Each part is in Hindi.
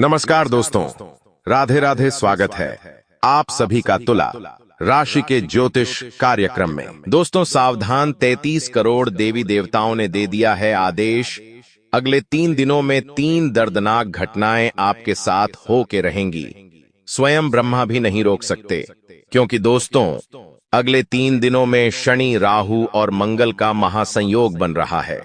नमस्कार दोस्तों, राधे राधे। स्वागत है आप सभी का तुला राशि के ज्योतिष कार्यक्रम में। दोस्तों सावधान, 33 करोड़ देवी देवताओं ने दे दिया है आदेश। अगले 3 दिनों में 3 दर्दनाक घटनाएं आपके साथ हो के रहेंगी। स्वयं ब्रह्मा भी नहीं रोक सकते, क्योंकि दोस्तों अगले 3 दिनों में शनि, राहु और मंगल का महासंयोग बन रहा है।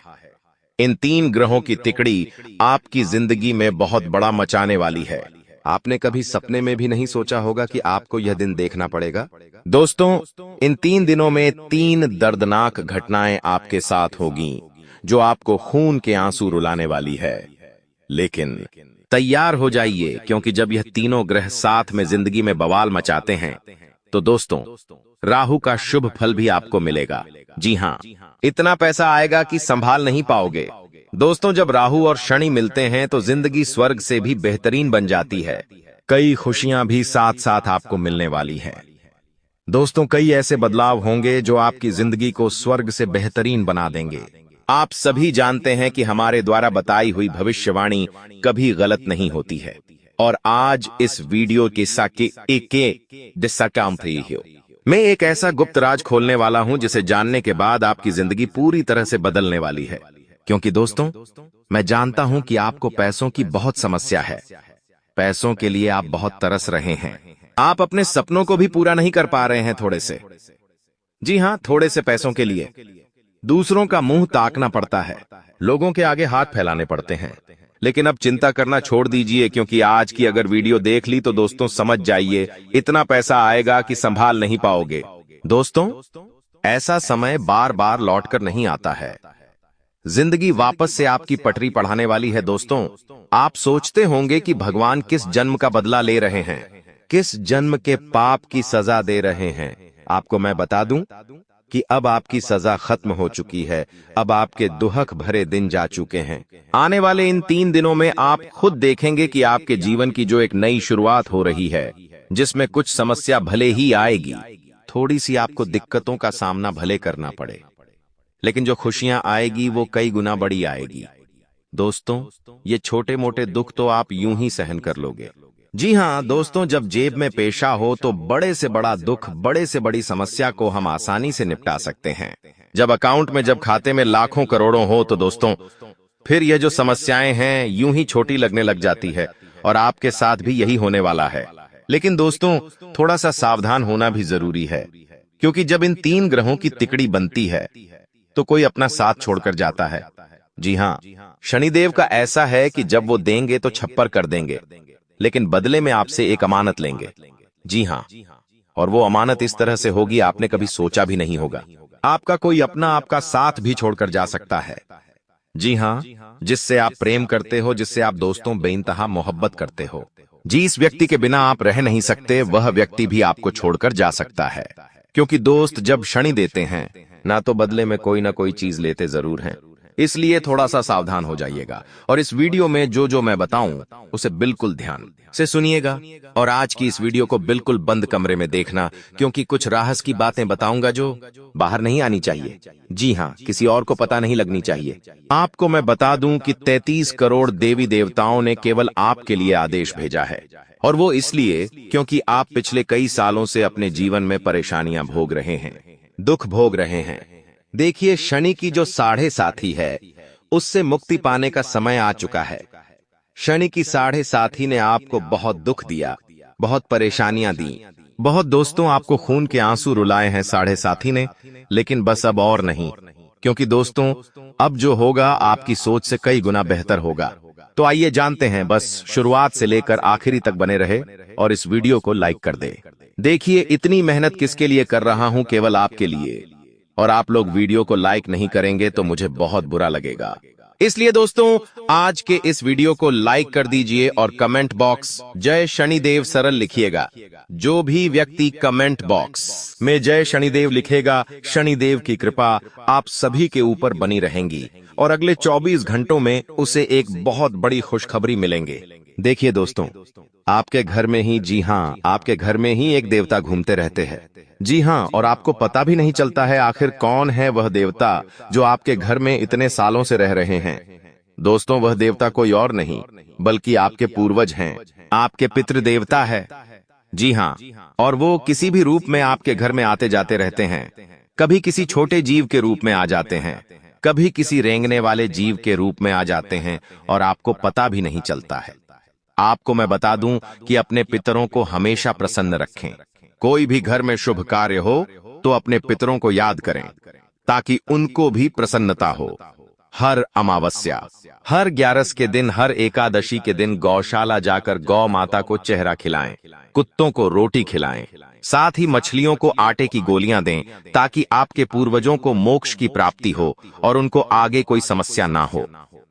इन 3 ग्रहों की तिकड़ी आपकी जिंदगी में बहुत बड़ा मचाने वाली है। आपने कभी सपने में भी नहीं सोचा होगा कि आपको यह दिन देखना पड़ेगा। दोस्तों इन 3 दिनों में 3 दर्दनाक घटनाएं आपके साथ होगी, जो आपको खून के आंसू रुलाने वाली है। लेकिन तैयार हो जाइए, क्योंकि जब यह तीनों ग्रह साथ में जिंदगी में बवाल मचाते हैं तो दोस्तों राहु का शुभ फल भी आपको मिलेगा। जी हाँ, इतना पैसा आएगा कि संभाल नहीं पाओगे। दोस्तों जब राहु और शनि मिलते हैं तो जिंदगी स्वर्ग से भी बेहतरीन बन जाती है। कई खुशियां भी साथ साथ आपको मिलने वाली है। दोस्तों कई ऐसे बदलाव होंगे जो आपकी जिंदगी को स्वर्ग से बेहतरीन बना देंगे। आप सभी जानते हैं कि हमारे द्वारा बताई हुई भविष्यवाणी कभी गलत नहीं होती है, और आज इस वीडियो के मैं एक ऐसा गुप्त राज खोलने वाला हूं जिसे जानने के बाद आपकी जिंदगी पूरी तरह से बदलने वाली है। क्योंकि दोस्तों मैं जानता हूं कि आपको पैसों की बहुत समस्या है। पैसों के लिए आप बहुत तरस रहे हैं। आप अपने सपनों को भी पूरा नहीं कर पा रहे हैं थोड़े से। जी हां, थोड़े से पैसों के लिए दूसरों का मुंह ताकना पड़ता है, लोगों के आगे हाथ फैलाने पड़ते हैं। लेकिन अब चिंता करना छोड़ दीजिए, क्योंकि आज की अगर वीडियो देख ली तो दोस्तों समझ जाइए इतना पैसा आएगा कि संभाल नहीं पाओगे। दोस्तों ऐसा समय बार बार लौट कर नहीं आता है। जिंदगी वापस से आपकी पटरी पढ़ाने वाली है। दोस्तों आप सोचते होंगे कि भगवान किस जन्म का बदला ले रहे हैं, किस जन्म के पाप की सजा दे रहे हैं। आपको मैं बता दूं कि अब आपकी सजा खत्म हो चुकी है। अब आपके दुहक भरे दिन जा चुके हैं। आने वाले इन 3 दिनों में आप खुद देखेंगे कि आपके जीवन की जो एक नई शुरुआत हो रही है, जिसमें कुछ समस्या भले ही आएगी, थोड़ी सी आपको दिक्कतों का सामना भले करना पड़े, लेकिन जो खुशियां आएगी वो कई गुना बड़ी आएगी। दोस्तों ये छोटे मोटे दुख तो आप यूं ही सहन कर लोगे। जी हां दोस्तों, जब जेब में पेशा हो तो बड़े से बड़ा दुख, बड़े से बड़ी समस्या को हम आसानी से निपटा सकते हैं। जब अकाउंट में, जब खाते में लाखों करोड़ों हो तो दोस्तों फिर ये जो समस्याएं हैं यूं ही छोटी लगने लग जाती है, और आपके साथ भी यही होने वाला है। लेकिन दोस्तों थोड़ा सा सावधान होना भी जरूरी है, क्योंकि जब इन 3 ग्रहों की तिकड़ी बनती है तो कोई अपना साथ छोड़कर जाता है। जी हां, शनिदेव का ऐसा है कि जब वो देंगे तो छप्पर कर देंगे, लेकिन बदले में आपसे एक अमानत लेंगे। जी हां, और वो अमानत इस तरह से होगी आपने कभी सोचा भी नहीं होगा। आपका कोई अपना आपका साथ भी छोड़कर जा सकता है। जी हां, जिससे आप प्रेम करते हो, जिससे आप दोस्तों बेइंतहा मोहब्बत करते हो, जिस व्यक्ति के बिना आप रह नहीं सकते, वह व्यक्ति भी आपको छोड़कर जा सकता है। क्योंकि दोस्त जब शनि देते हैं ना तो बदले में कोई ना कोई चीज लेते जरूर हैं। इसलिए थोड़ा सा सावधान हो जाइएगा, और इस वीडियो में जो जो मैं बताऊं उसे बिल्कुल ध्यान से सुनिएगा। और आज की इस वीडियो को बिल्कुल बंद कमरे में देखना, क्योंकि कुछ राहस की बातें बताऊंगा जो बाहर नहीं आनी चाहिए। जी हां, किसी और को पता नहीं लगनी चाहिए। आपको मैं बता दूं कि 33 करोड़ देवी देवताओं ने केवल आपके लिए आदेश भेजा है, और वो इसलिए क्योंकि आप पिछले कई सालों से अपने जीवन में परेशानियां भोग रहे हैं, दुख भोग रहे हैं। देखिए शनि की जो 7.5 है, उससे मुक्ति पाने का समय आ चुका है। शनि की 7.5 ने आपको बहुत दुख दिया, बहुत परेशानियां दी, बहुत दोस्तों आपको खून के आंसू रुलाए हैं 7.5 ने। लेकिन बस अब और नहीं, क्योंकि दोस्तों अब जो होगा आपकी सोच से कई गुना बेहतर होगा। तो आइए जानते हैं। बस शुरुआत से लेकर आखिरी तक बने रहे और इस वीडियो को लाइक कर दे। देखिए इतनी मेहनत किसके लिए कर रहा हूं, केवल आपके लिए। और आप लोग वीडियो को लाइक नहीं करेंगे तो मुझे बहुत बुरा लगेगा। इसलिए दोस्तों आज के इस वीडियो को लाइक कर दीजिए और कमेंट बॉक्स जय शनिदेव सरल लिखिएगा। जो भी व्यक्ति कमेंट बॉक्स में जय शनिदेव लिखेगा, शनिदेव की कृपा आप सभी के ऊपर बनी रहेंगी, और अगले 24 घंटों में उसे एक बहुत बड़ी खुशखबरी मिलेंगे। देखिए दोस्तों आपके घर में ही, जी हां, आपके घर में ही एक देवता घूमते रहते हैं। जी हां, और आपको पता भी नहीं चलता है आखिर कौन है वह देवता जो आपके घर में इतने सालों से रह रहे हैं। दोस्तों वह देवता कोई और नहीं बल्कि आपके पूर्वज हैं, आपके पितृ देवता है। जी हाँ, और वो किसी भी रूप में आपके घर में आते जाते रहते हैं। कभी किसी छोटे जीव के रूप में आ जाते हैं, कभी किसी रेंगने वाले जीव के रूप में आ जाते हैं और आपको पता भी नहीं चलता है। आपको मैं बता दूं कि अपने पितरों को हमेशा प्रसन्न रखें। कोई भी घर में शुभ कार्य हो तो अपने पितरों को याद करें ताकि उनको भी प्रसन्नता हो। हर अमावस्या, हर 11 के दिन, हर एकादशी के दिन गौशाला जाकर गौ माता को चेहरा खिलाएं, कुत्तों को रोटी खिलाएं, साथ ही मछलियों को आटे की गोलियां दें ताकि आपके पूर्वजों को मोक्ष की प्राप्ति हो और उनको आगे कोई समस्या ना हो,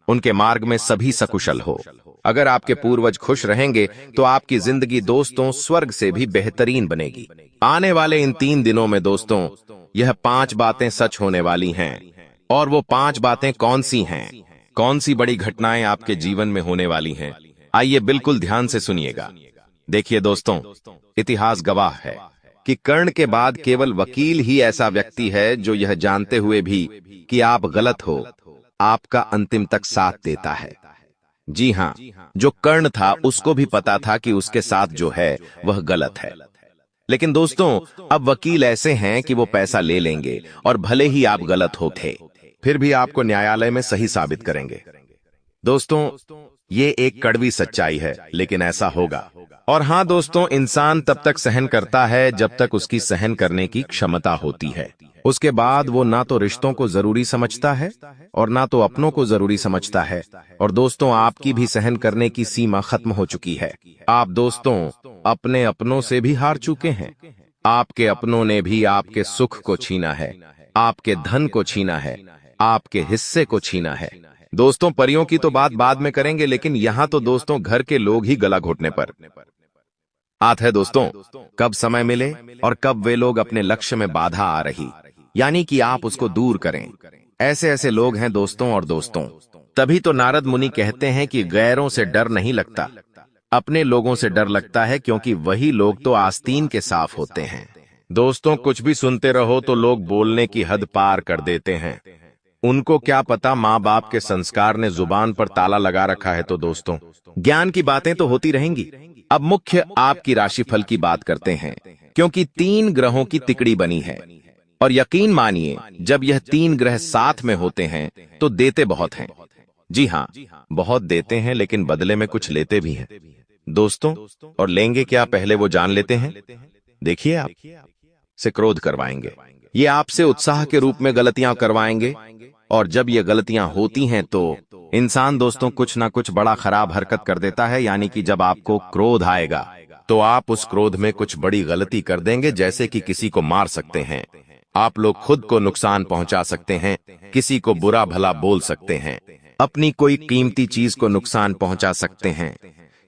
उनके मार्ग में सभी सकुशल हो। अगर आपके पूर्वज खुश रहेंगे तो आपकी जिंदगी दोस्तों स्वर्ग से भी बेहतरीन बनेगी। आने वाले इन 3 दिनों में दोस्तों यह 5 बातें सच होने वाली हैं। और वो 5 बातें कौन सी हैं, कौन सी बड़ी घटनाएं आपके जीवन में होने वाली हैं, आइए बिल्कुल ध्यान से सुनिएगा। देखिए दोस्तों, इतिहास गवाह है कि कर्ण के बाद केवल वकील ही ऐसा व्यक्ति है जो यह जानते हुए भी कि आप गलत हो, आपका अंतिम तक साथ देता है। जी हाँ, जो कर्ण था उसको भी पता था कि उसके साथ जो है वह गलत है। लेकिन दोस्तों अब वकील ऐसे हैं कि वो पैसा ले लेंगे और भले ही आप गलत हो थे फिर भी आपको न्यायालय में सही साबित करेंगे। दोस्तों ये एक कड़वी सच्चाई है लेकिन ऐसा होगा। और हाँ दोस्तों, इंसान तब तक सहन करता है जब तक उसकी सहन करने की क्षमता होती है। उसके बाद वो ना तो रिश्तों को जरूरी समझता है और ना तो अपनों को जरूरी समझता है। और दोस्तों आपकी भी सहन करने की सीमा खत्म हो चुकी है। आप दोस्तों अपने अपनों से भी हार चुके हैं। आपके अपनों ने भी आपके सुख को छीना है, आपके धन को छीना है, आपके हिस्से को छीना है। दोस्तों परियों की तो बात बाद में करेंगे, लेकिन यहाँ तो दोस्तों घर के लोग ही गला घोटने पर आत है। दोस्तों कब समय मिले और कब वे लोग अपने लक्ष्य में बाधा आ रही, यानी कि आप उसको दूर करें। ऐसे ऐसे लोग हैं दोस्तों। और दोस्तों तभी तो नारद मुनि कहते हैं कि गैरों से डर नहीं लगता, अपने लोगों से डर लगता है, क्योंकि वही लोग तो आस्तीन के साफ होते हैं। दोस्तों कुछ भी सुनते रहो तो लोग बोलने की हद पार कर देते हैं। उनको क्या पता माँ बाप के संस्कार ने जुबान पर ताला लगा रखा है। तो दोस्तों ज्ञान की बातें तो होती रहेंगी। अब मुख्य आपकी राशिफल की बात करते हैं, क्योंकि 3 ग्रहों की तिकड़ी बनी है। और यकीन मानिए जब यह 3 ग्रह साथ में होते हैं तो देते बहुत हैं। जी हाँ, बहुत देते हैं, लेकिन बदले में कुछ लेते भी हैं दोस्तों। और लेंगे क्या पहले वो जान लेते हैं। देखिए आप से क्रोध करवाएंगे, ये आपसे उत्साह के रूप में गलतियां करवाएंगे। और जब ये गलतियां होती हैं तो इंसान दोस्तों कुछ ना कुछ बड़ा खराब हरकत कर देता है। यानी कि जब आपको क्रोध आएगा तो आप उस क्रोध में कुछ बड़ी गलती कर देंगे, जैसे कि किसी को मार सकते हैं, आप लोग खुद को नुकसान पहुंचा सकते हैं, किसी को बुरा भला बोल सकते हैं, अपनी कोई कीमती चीज को नुकसान पहुंचा सकते हैं,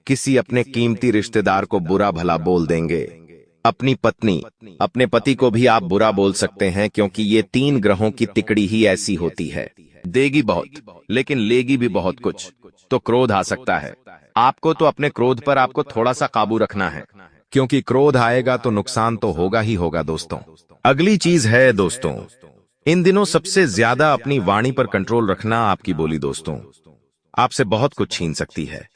किसी अपने कीमती रिश्तेदार को बुरा भला बोल देंगे, अपनी पत्नी, अपने पति को भी आप बुरा बोल सकते हैं, क्योंकि ये 3 ग्रहों की तिकड़ी ही ऐसी होती है। देगी बहुत लेकिन लेगी भी बहुत कुछ। तो क्रोध आ सकता है आपको, तो अपने क्रोध पर आपको थोड़ा सा काबू रखना है, क्योंकि क्रोध आएगा तो नुकसान तो होगा ही होगा। दोस्तों अगली चीज है दोस्तों, इन दिनों सबसे ज्यादा अपनी वाणी पर कंट्रोल रखना। आपकी बोली दोस्तों आपसे बहुत कुछ छीन सकती है।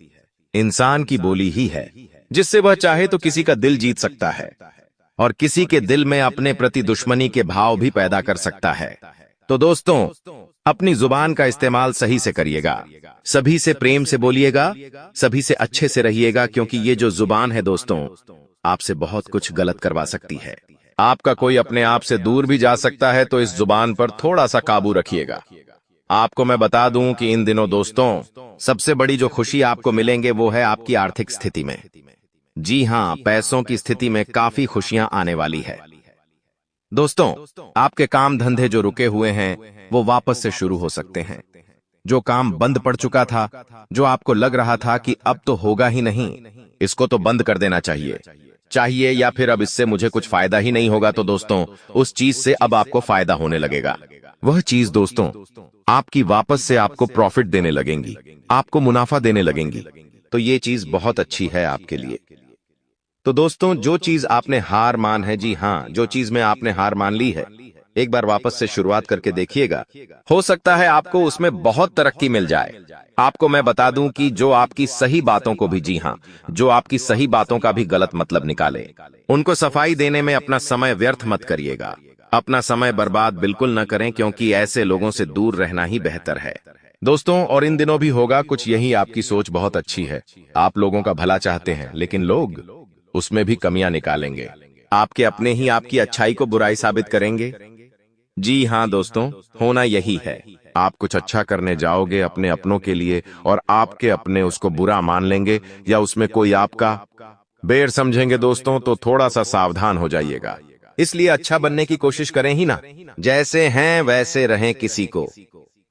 इंसान की बोली ही है जिससे वह चाहे तो किसी का दिल जीत सकता है और किसी के दिल में अपने प्रति दुश्मनी के भाव भी पैदा कर सकता है। तो दोस्तों अपनी जुबान का इस्तेमाल सही से करिएगा, सभी से प्रेम से बोलिएगा, सभी से अच्छे से रहिएगा, क्योंकि ये जो जुबान है दोस्तों आपसे बहुत कुछ गलत करवा सकती है। आपका कोई अपने आप से दूर भी जा सकता है, तो इस जुबान पर थोड़ा सा काबू रखिएगा। आपको मैं बता दूं कि इन दिनों दोस्तों सबसे बड़ी जो खुशी आपको मिलेंगे वो है आपकी आर्थिक स्थिति में। जी हाँ, पैसों की स्थिति में काफी खुशियां आने वाली है। दोस्तों आपके काम धंधे जो रुके हुए हैं वो वापस से शुरू हो सकते हैं। जो काम बंद पड़ चुका था, जो आपको लग रहा था कि अब तो होगा ही नहीं, इसको तो बंद कर देना चाहिए या फिर अब इससे मुझे कुछ फायदा ही नहीं होगा, तो दोस्तों उस चीज से अब आपको फायदा होने लगेगा। वह चीज दोस्तों आपकी वापस से आपको प्रॉफिट देने लगेंगी, आपको मुनाफा देने लगेंगी। तो ये चीज बहुत अच्छी है आपके लिए। तो दोस्तों जो चीज आपने हार मान है, जी हाँ, जो चीज में आपने हार मान ली है, एक बार वापस से शुरुआत करके देखिएगा, हो सकता है आपको उसमें बहुत तरक्की मिल जाए। आपको मैं बता दूं कि जो आपकी सही बातों को भी, जी हाँ, जो आपकी सही बातों का भी गलत मतलब निकाले, उनको सफाई देने में अपना समय व्यर्थ मत करिएगा। अपना समय बर्बाद बिल्कुल न करें, क्योंकि ऐसे लोगों से दूर रहना ही बेहतर है दोस्तों। और इन दिनों भी होगा कुछ यही, आपकी सोच बहुत अच्छी है, आप लोगों का भला चाहते हैं, लेकिन लोग उसमें भी कमियां निकालेंगे। आपके अपने ही आपकी अच्छाई को बुराई साबित करेंगे। जी हाँ दोस्तों, होना यही है। आप कुछ अच्छा करने जाओगे अपने अपनों के लिए, और आपके अपने उसको बुरा मान लेंगे या उसमें कोई आपका बेर समझेंगे दोस्तों, तो थोड़ा सा सावधान हो जाइएगा। इसलिए अच्छा बनने की कोशिश करें ही ना, जैसे हैं वैसे रहें किसी को।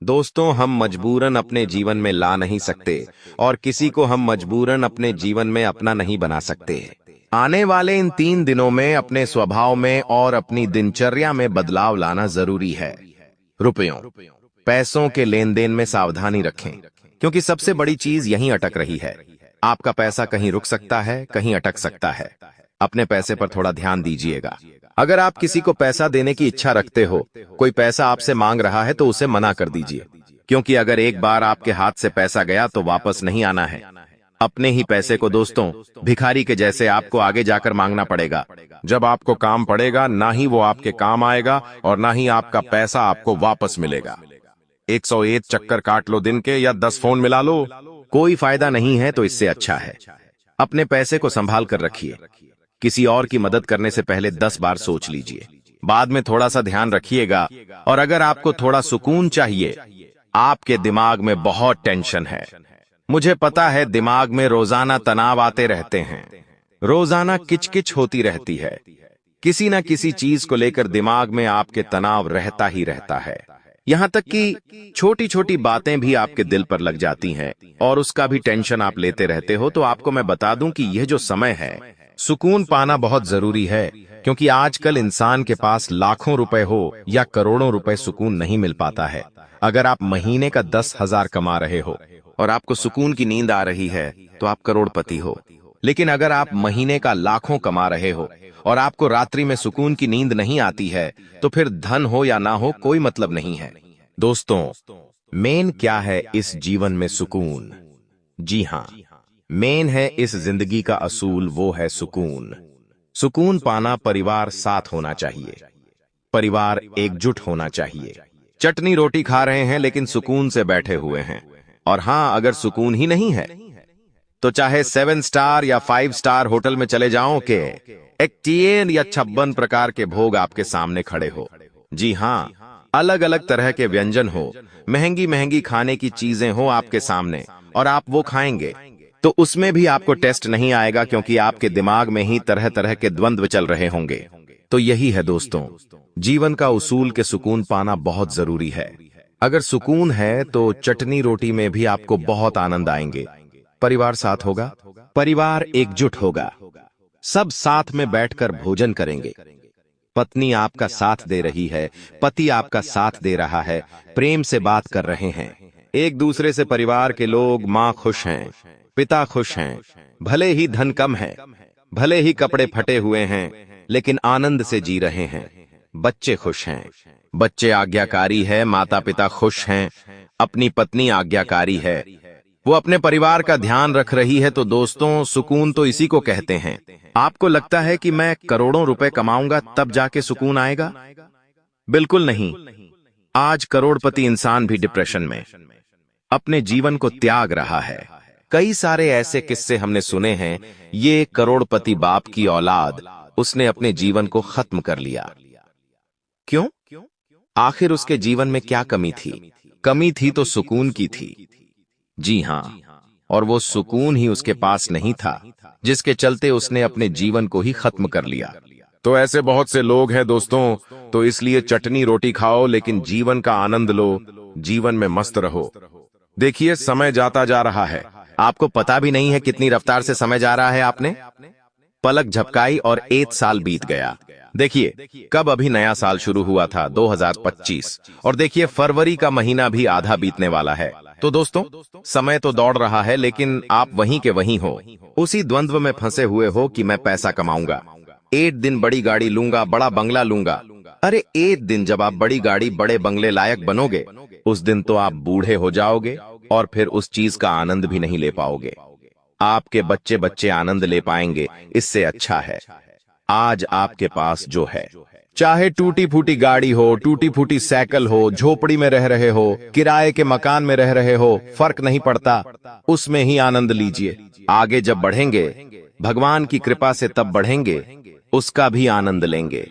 दोस्तों, हम मजबूरन अपने जीवन में ला नहीं सकते, और किसी को हम मजबूरन अपने जीवन में अपना नहीं बना सकते। आने वाले इन 3 दिनों में अपने स्वभाव में और अपनी दिनचर्या में बदलाव लाना जरूरी है। रुपयों, पैसों के लेन देन में सावधानी रखें, क्योंकि सबसे बड़ी चीज यहीं अटक रही है। आपका पैसा कहीं रुक सकता है, कहीं अटक सकता है। अपने पैसे पर थोड़ा ध्यान दीजिएगा। अगर आप किसी को पैसा देने की इच्छा रखते हो, कोई पैसा आपसे मांग रहा है, तो उसे मना कर दीजिए, क्योंकि अगर एक बार आपके हाथ से पैसा गया तो वापस नहीं आना है। अपने ही पैसे को दोस्तों भिखारी के जैसे आपको आगे जाकर मांगना पड़ेगा। जब आपको काम पड़ेगा, ना ही वो आपके काम आएगा और ना ही आपका पैसा आपको वापस मिलेगा। 101 चक्कर काट लो दिन के, या 10 फोन मिला लो, कोई फायदा नहीं है। तो इससे अच्छा है अपने पैसे को संभाल कर रखिए। किसी और की मदद करने से पहले 10 बार सोच लीजिए, बाद में थोड़ा सा ध्यान रखिएगा। और अगर आपको थोड़ा सुकून चाहिए, आपके दिमाग में बहुत टेंशन है, मुझे पता है, दिमाग में रोजाना तनाव आते रहते हैं, रोजाना किचकिच होती रहती है, किसी ना किसी चीज को लेकर दिमाग में आपके तनाव रहता ही रहता है। यहां तक कि छोटी छोटी बातें भी आपके दिल पर लग जाती हैं, और उसका भी टेंशन आप लेते रहते हो। तो आपको मैं बता दूं कि यह जो समय है, सुकून पाना बहुत जरूरी है, क्योंकि आजकल इंसान के पास लाखों रुपए हो या करोड़ों रुपए, सुकून नहीं मिल पाता है। अगर आप महीने का 10,000 कमा रहे हो और आपको सुकून की नींद आ रही है, तो आप करोड़पति हो। लेकिन अगर आप महीने का लाखों कमा रहे हो और आपको रात्रि में सुकून की नींद नहीं आती है, तो फिर धन हो या ना हो, कोई मतलब नहीं है। दोस्तों, मेन क्या है इस जीवन में? सुकून। जी हाँ, मेन है इस जिंदगी का असूल, वो है सुकून। सुकून पाना परिवार साथ होना चाहिए, परिवार एकजुट होना चाहिए। चटनी रोटी खा रहे हैं लेकिन सुकून से बैठे हुए हैं। और हां, अगर सुकून ही नहीं है तो चाहे 7 स्टार या 5 स्टार होटल में चले जाओ के 51 या 56 प्रकार के भोग आपके सामने खड़े हो। जी हां, अलग अलग तरह के व्यंजन हो, महंगी महंगी खाने की चीजें हो आपके सामने, और आप वो खाएंगे, तो उसमें भी आपको टेस्ट नहीं आएगा, क्योंकि आपके दिमाग में ही तरह तरह के द्वंद्व चल रहे होंगे। तो यही है दोस्तों, जीवन का उसूल के सुकून पाना बहुत जरूरी है। अगर सुकून है तो चटनी रोटी में भी आपको बहुत आनंद आएंगे। परिवार साथ होगा, परिवार एकजुट होगा, सब साथ में बैठकर भोजन करेंगे। पत्नी आपका साथ दे रही है, पति आपका साथ दे रहा है, प्रेम से बात कर रहे हैं एक दूसरे से। परिवार के लोग, माँ खुश हैं, पिता खुश हैं, भले ही धन कम है, भले ही कपड़े फटे हुए हैं, लेकिन आनंद से जी रहे हैं। बच्चे खुश हैं, बच्चे आज्ञाकारी है, माता पिता खुश हैं, अपनी पत्नी आज्ञाकारी है, वो अपने परिवार का ध्यान रख रही है। तो दोस्तों, सुकून तो इसी को कहते हैं। आपको लगता है कि मैं करोड़ों रुपए कमाऊंगा तब जाके सुकून आएगा? बिल्कुल नहीं। आज करोड़पति इंसान भी डिप्रेशन में अपने जीवन को त्याग रहा है। कई सारे ऐसे किस्से हमने सुने हैं। ये करोड़पति बाप की औलाद, उसने अपने जीवन को खत्म कर लिया। क्यों? आखिर उसके जीवन में क्या कमी थी? कमी थी तो सुकून की थी। जी हां, और वो सुकून ही उसके पास नहीं था, जिसके चलते उसने अपने जीवन को ही खत्म कर लिया। तो ऐसे बहुत से लोग हैं दोस्तों, तो इसलिए चटनी रोटी खाओ लेकिन जीवन का आनंद लो, जीवन में मस्त रहो। देखिए, समय जाता जा रहा है, आपको पता भी नहीं है कितनी रफ्तार से समय जा रहा है। आपने पलक झपकाई और 1 साल बीत गया। देखिए, कब अभी नया साल शुरू हुआ था, 2025, और देखिए फरवरी का महीना भी आधा बीतने वाला है। तो दोस्तों, समय तो दौड़ रहा है, लेकिन आप वहीं के वहीं हो, उसी द्वंद्व में फंसे हुए हो कि मैं पैसा कमाऊंगा, 8 दिन बड़ी गाड़ी लूंगा, बड़ा बंगला लूंगा, अरे एक दिन जब आप बड़ी गाड़ी बड़े बंगले लायक बनोगे, उस दिन तो आप बूढ़े हो जाओगे और फिर उस चीज का आनंद भी नहीं ले पाओगे। आपके बच्चे बच्चे आनंद ले पाएंगे, इससे अच्छा है आज आपके पास जो है, चाहे टूटी फूटी गाड़ी हो, टूटी फूटी साइकिल हो, झोपड़ी में रह रहे हो, किराए के मकान में रह रहे हो, फर्क नहीं पड़ता, उसमें ही आनंद लीजिए। आगे जब बढ़ेंगे, भगवान की कृपा से तब बढ़ेंगे, उसका भी आनंद लेंगे।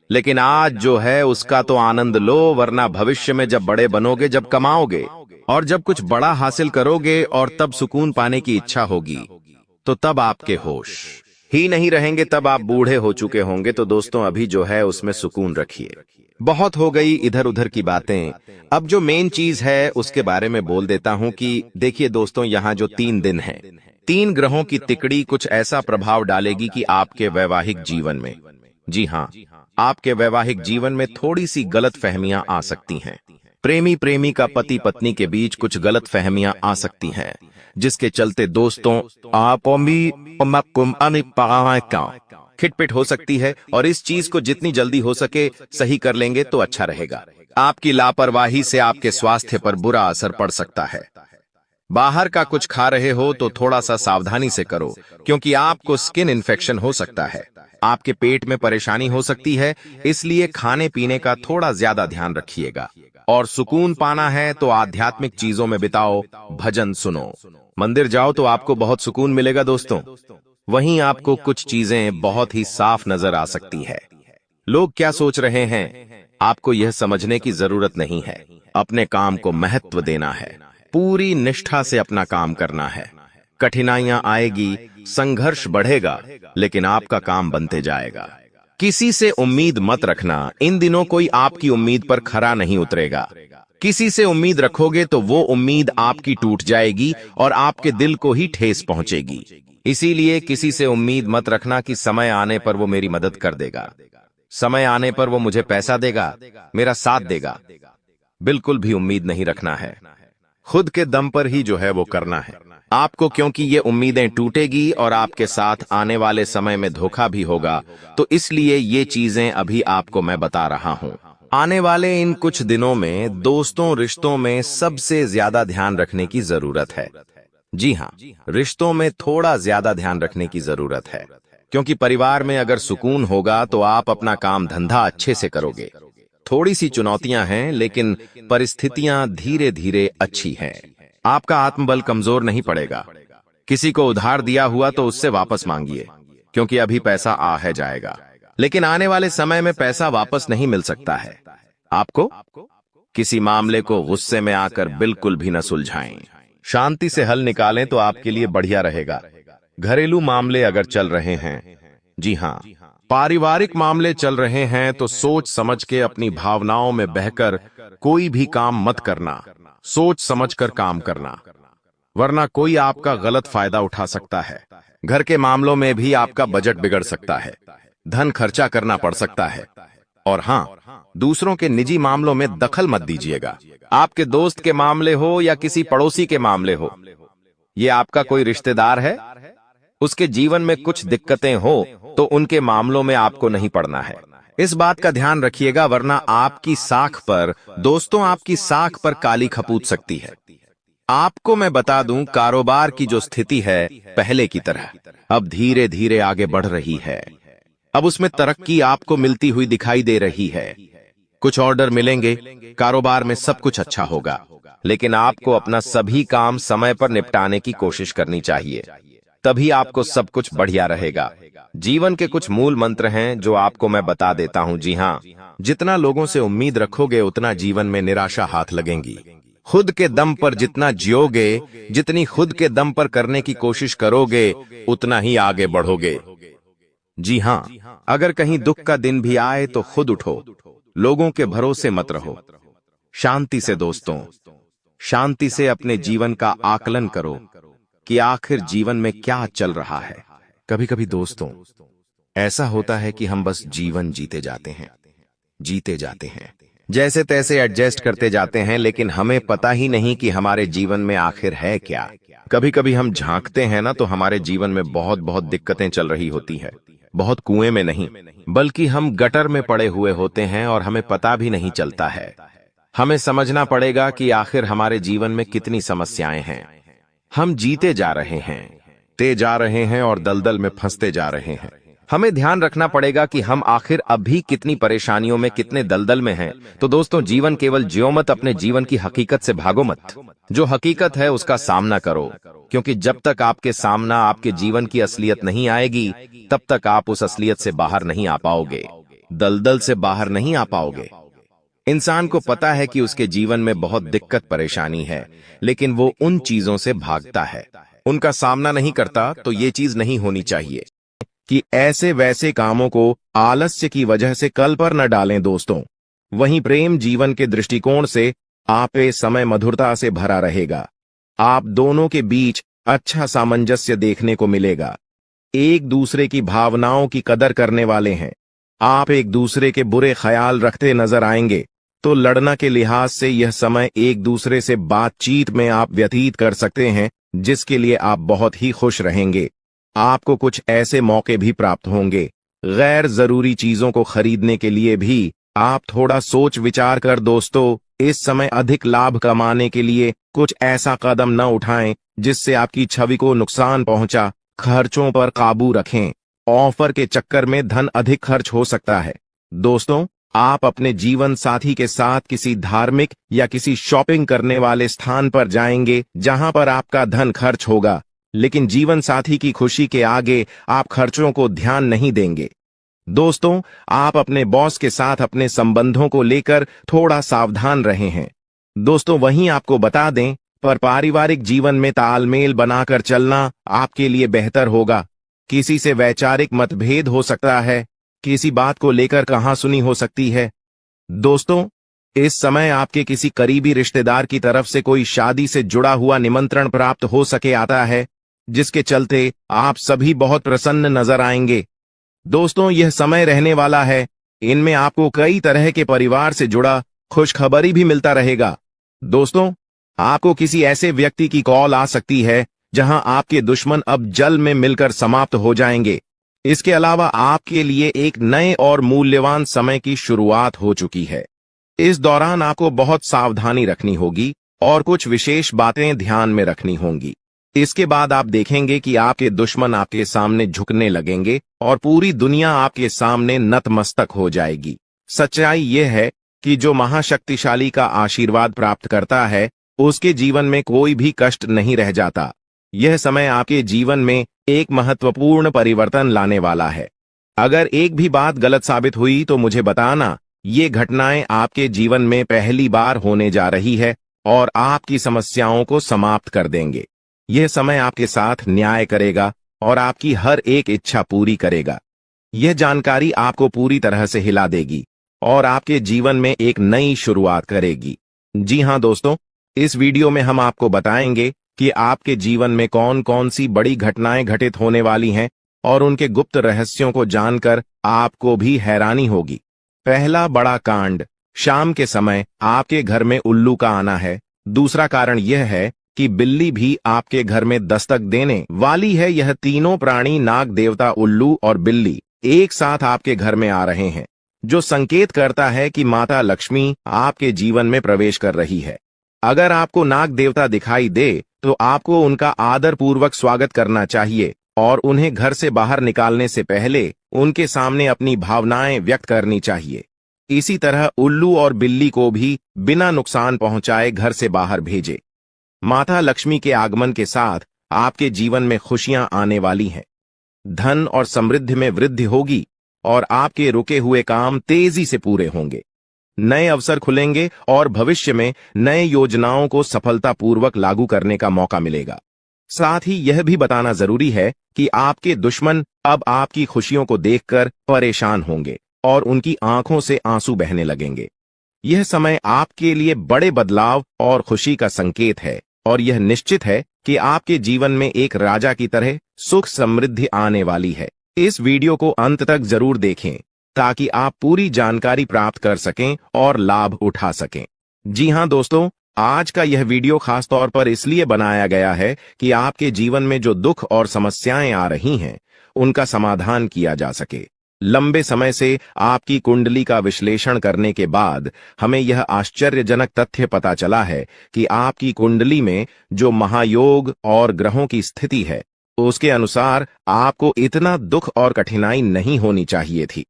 लेकिन आज जो है उसका तो आनंद लो, वरना भविष्य में जब बड़े बनोगे, जब कमाओगे और जब कुछ बड़ा हासिल करोगे और तब सुकून पाने की इच्छा होगी, तो तब आपके होश ही नहीं रहेंगे, तब आप बूढ़े हो चुके होंगे। तो दोस्तों अभी जो है उसमें सुकून रखिए। बहुत हो गई इधर उधर की बातें, अब जो मेन चीज है उसके बारे में बोल देता हूं कि देखिए दोस्तों, यहाँ जो 3 दिन है, 3 ग्रहों की तिकड़ी कुछ ऐसा प्रभाव डालेगी कि आपके वैवाहिक जीवन में, जी हाँ, आपके वैवाहिक जीवन में थोड़ी सी गलत फहमियां आ सकती हैं। प्रेमी प्रेमिका पति पत्नी के बीच कुछ गलत फहमियां आ सकती हैं, जिसके चलते दोस्तों खिटपिट हो सकती है। और इस चीज को जितनी जल्दी हो सके सही कर लेंगे तो अच्छा रहेगा। आपकी लापरवाही से आपके स्वास्थ्य पर बुरा असर पड़ सकता है। बाहर का कुछ खा रहे हो तो थोड़ा सा सावधानी से करो, क्योंकि आपको स्किन इन्फेक्शन हो सकता है, आपके पेट में परेशानी हो सकती है, इसलिए खाने पीने का थोड़ा ज्यादा ध्यान रखिएगा। और सुकून पाना है तो आध्यात्मिक चीजों में बिताओ, भजन सुनो, मंदिर जाओ तो आपको बहुत सुकून मिलेगा दोस्तों। वहीं आपको कुछ चीजें बहुत ही साफ नजर आ सकती है। लोग क्या सोच रहे हैं, आपको यह समझने की जरूरत नहीं है। अपने काम को महत्व देना है, पूरी निष्ठा से अपना काम करना है। कठिनाइयां आएगी, संघर्ष बढ़ेगा, लेकिन आपका काम बनते जाएगा। किसी से उम्मीद मत रखना, इन दिनों कोई आपकी उम्मीद पर खरा नहीं उतरेगा। किसी से उम्मीद रखोगे तो वो उम्मीद आपकी टूट जाएगी और आपके दिल को ही ठेस पहुंचेगी। इसीलिए किसी से उम्मीद मत रखना कि समय आने पर वो मेरी मदद कर देगा, समय आने पर वो मुझे पैसा देगा, मेरा साथ देगा। बिल्कुल भी उम्मीद नहीं रखना है, खुद के दम पर ही जो है वो करना है आपको, क्योंकि ये उम्मीदें टूटेगी और आपके साथ आने वाले समय में धोखा भी होगा। तो इसलिए ये चीजें अभी आपको मैं बता रहा हूं। आने वाले इन कुछ दिनों में दोस्तों रिश्तों में सबसे ज्यादा ध्यान रखने की जरूरत है। जी हाँ, रिश्तों में थोड़ा ज्यादा ध्यान रखने की जरूरत है, क्योंकि परिवार में अगर सुकून होगा तो आप अपना काम धंधा अच्छे से करोगे। थोड़ी सी चुनौतियां हैं, लेकिन परिस्थितियां धीरे धीरे अच्छी हैं। आपका आत्मबल कमजोर नहीं पड़ेगा। किसी को उधार दिया हुआ तो उससे वापस मांगिए, क्योंकि अभी पैसा आ है जाएगा, लेकिन आने वाले समय में पैसा वापस नहीं मिल सकता है। आपको किसी मामले को गुस्से में आकर बिल्कुल भी न सुलझाएं, शांति से हल निकालें तो आपके लिए बढ़िया रहेगा। घरेलू मामले अगर चल रहे हैं, जी हाँ, पारिवारिक मामले चल रहे हैं, तो सोच समझ के अपनी भावनाओं में बहकर कोई भी काम मत करना। सोच समझकर काम करना, वरना कोई आपका गलत फायदा उठा सकता है। घर के मामलों में भी आपका बजट बिगड़ सकता है, धन खर्चा करना पड़ सकता है। और हाँ, दूसरों के निजी मामलों में दखल मत दीजिएगा। आपके दोस्त के मामले हो या किसी पड़ोसी के मामले हो, ये आपका कोई रिश्तेदार है, उसके जीवन में कुछ दिक्कतें हो तो उनके मामलों में आपको नहीं पड़ना है। इस बात का ध्यान रखिएगा, वरना आपकी साख पर, दोस्तों आपकी साख पर काली खपूत सकती है। आपको मैं बता दूं, कारोबार की जो स्थिति है पहले की तरह अब धीरे धीरे आगे बढ़ रही है। अब उसमें तरक्की आपको मिलती हुई दिखाई दे रही है। कुछ ऑर्डर मिलेंगे, कारोबार में सब कुछ अच्छा होगा, लेकिन आपको अपना सभी काम समय पर निपटाने की कोशिश करनी चाहिए, तभी आपको सब कुछ बढ़िया रहेगा। जीवन के कुछ मूल मंत्र हैं जो आपको मैं बता देता हूं। जी हाँ, जितना लोगों से उम्मीद रखोगे उतना जीवन में निराशा हाथ लगेंगी। खुद के दम पर जितना जियोगे, जितनी खुद के दम पर करने की कोशिश करोगे, उतना ही आगे बढ़ोगे। जी हाँ, अगर कहीं दुख का दिन भी आए तो खुद उठो, लोगों के भरोसे मत रहो। शांति से दोस्तों, शांति से अपने जीवन का आकलन करो कि आखिर जीवन में क्या चल रहा है। कभी कभी दोस्तों ऐसा होता है कि हम बस जीवन जीते जाते हैं, जैसे तैसे एडजस्ट करते जाते हैं, लेकिन हमें पता ही नहीं कि हमारे जीवन में आखिर है क्या। कभी कभी हम झांकते हैं ना, तो हमारे जीवन में बहुत बहुत दिक्कतें चल रही होती है। बहुत कुएं में नहीं, बल्कि हम गटर में पड़े हुए होते हैं और हमें पता भी नहीं चलता है। हमें समझना पड़ेगा कि आखिर हमारे जीवन में कितनी समस्याएं हैं। हम जीते जा रहे हैं, ते जा रहे हैं और दलदल में फंसते जा रहे हैं। हमें ध्यान रखना पड़ेगा कि हम आखिर अभी कितनी परेशानियों में, कितने दलदल में हैं। तो दोस्तों, जीवन केवल जियो मत, अपने जीवन की हकीकत से भागो मत। जो हकीकत है उसका सामना करो, क्योंकि जब तक आपके सामना आपके जीवन की असलियत नहीं आएगी, तब तक आप उस असलियत से बाहर नहीं आ पाओगे, दलदल से बाहर नहीं आ पाओगे। इंसान को पता है कि उसके जीवन में बहुत दिक्कत परेशानी है, लेकिन वो उन चीजों से भागता है, उनका सामना नहीं करता। तो ये चीज नहीं होनी चाहिए कि ऐसे वैसे कामों को आलस्य की वजह से कल पर न डालें दोस्तों। वहीं प्रेम जीवन के दृष्टिकोण से आपके समय मधुरता से भरा रहेगा। आप दोनों के बीच अच्छा सामंजस्य देखने को मिलेगा। एक दूसरे की भावनाओं की कदर करने वाले हैं। आप एक दूसरे के बुरे ख्याल रखते नजर आएंगे। तो लड़ना के लिहाज से यह समय एक दूसरे से बातचीत में आप व्यतीत कर सकते हैं, जिसके लिए आप बहुत ही खुश रहेंगे। आपको कुछ ऐसे मौके भी प्राप्त होंगे। गैर जरूरी चीजों को खरीदने के लिए भी आप थोड़ा सोच विचार कर दोस्तों, इस समय अधिक लाभ कमाने के लिए कुछ ऐसा कदम न उठाएं जिससे आपकी छवि को नुकसान पहुंचा। खर्चों पर काबू रखें। ऑफर के चक्कर में धन अधिक खर्च हो सकता है। दोस्तों, आप अपने जीवन साथी के साथ किसी धार्मिक या किसी शॉपिंग करने वाले स्थान पर जाएंगे जहां पर आपका धन खर्च होगा, लेकिन जीवन साथी की खुशी के आगे आप खर्चों को ध्यान नहीं देंगे। दोस्तों, आप अपने बॉस के साथ अपने संबंधों को लेकर थोड़ा सावधान रहे हैं। दोस्तों, वहीं आपको बता दें, पर पारिवारिक जीवन में तालमेल बनाकर चलना आपके लिए बेहतर होगा। किसी से वैचारिक मतभेद हो सकता है, किसी बात को लेकर कहासुनी हो सकती है। दोस्तों, इस समय आपके किसी करीबी रिश्तेदार की तरफ से कोई शादी से जुड़ा हुआ निमंत्रण प्राप्त हो सके आता है, जिसके चलते आप सभी बहुत प्रसन्न नजर आएंगे। दोस्तों, यह समय रहने वाला है। इनमें आपको कई तरह के परिवार से जुड़ा खुशखबरी भी मिलता रहेगा। दोस्तों, आपको किसी ऐसे व्यक्ति की कॉल आ सकती है जहां आपके दुश्मन अब जल में मिलकर समाप्त हो जाएंगे। इसके अलावा आपके लिए एक नए और मूल्यवान समय की शुरुआत हो चुकी है। इस दौरान आपको बहुत सावधानी रखनी होगी और कुछ विशेष बातें ध्यान में रखनी होंगी। इसके बाद आप देखेंगे कि आपके दुश्मन आपके सामने झुकने लगेंगे और पूरी दुनिया आपके सामने नतमस्तक हो जाएगी। सच्चाई यह है कि जो महाशक्तिशाली का आशीर्वाद प्राप्त करता है, उसके जीवन में कोई भी कष्ट नहीं रह जाता। यह समय आपके जीवन में एक महत्वपूर्ण परिवर्तन लाने वाला है। अगर एक भी बात गलत साबित हुई तो मुझे बताना। ये घटनाएं आपके जीवन में पहली बार होने जा रही है और आपकी समस्याओं को समाप्त कर देंगे। यह समय आपके साथ न्याय करेगा और आपकी हर एक इच्छा पूरी करेगा। यह जानकारी आपको पूरी तरह से हिला देगी और आपके जीवन में एक नई शुरुआत करेगी। जी हां दोस्तों, इस वीडियो में हम आपको बताएंगे कि आपके जीवन में कौन कौन सी बड़ी घटनाएं घटित होने वाली हैं और उनके गुप्त रहस्यों को जानकर आपको भी हैरानी होगी। पहला बड़ा कांड, शाम के समय आपके घर में उल्लू का आना है। दूसरा कारण यह है कि बिल्ली भी आपके घर में दस्तक देने वाली है। यह तीनों प्राणी, नाग देवता, उल्लू और बिल्ली, एक साथ आपके घर में आ रहे हैं, जो संकेत करता है कि माता लक्ष्मी आपके जीवन में प्रवेश कर रही है। अगर आपको नाग देवता दिखाई दे तो आपको उनका आदर पूर्वक स्वागत करना चाहिए और उन्हें घर से बाहर निकालने से पहले उनके सामने अपनी भावनाएं व्यक्त करनी चाहिए। इसी तरह उल्लू और बिल्ली को भी बिना नुकसान पहुंचाए घर से बाहर भेजे। माता लक्ष्मी के आगमन के साथ आपके जीवन में खुशियां आने वाली हैं। धन और समृद्धि में वृद्धि होगी और आपके रुके हुए काम तेजी से पूरे होंगे। नए अवसर खुलेंगे और भविष्य में नए योजनाओं को सफलतापूर्वक लागू करने का मौका मिलेगा। साथ ही यह भी बताना जरूरी है कि आपके दुश्मन अब आपकी खुशियों को देखकर परेशान होंगे और उनकी आंखों से आंसू बहने लगेंगे। यह समय आपके लिए बड़े बदलाव और खुशी का संकेत है और यह निश्चित है कि आपके जीवन में एक राजा की तरह सुख समृद्धि आने वाली है। इस वीडियो को अंत तक जरूर देखें ताकि आप पूरी जानकारी प्राप्त कर सकें और लाभ उठा सकें। जी हां दोस्तों, आज का यह वीडियो खास तौर पर इसलिए बनाया गया है कि आपके जीवन में जो दुख और समस्याएं आ रही हैं, उनका समाधान किया जा सके। लंबे समय से आपकी कुंडली का विश्लेषण करने के बाद हमें यह आश्चर्यजनक तथ्य पता चला है कि आपकी कुंडली में जो महायोग और ग्रहों की स्थिति है, उसके अनुसार आपको इतना दुख और कठिनाई नहीं होनी चाहिए थी।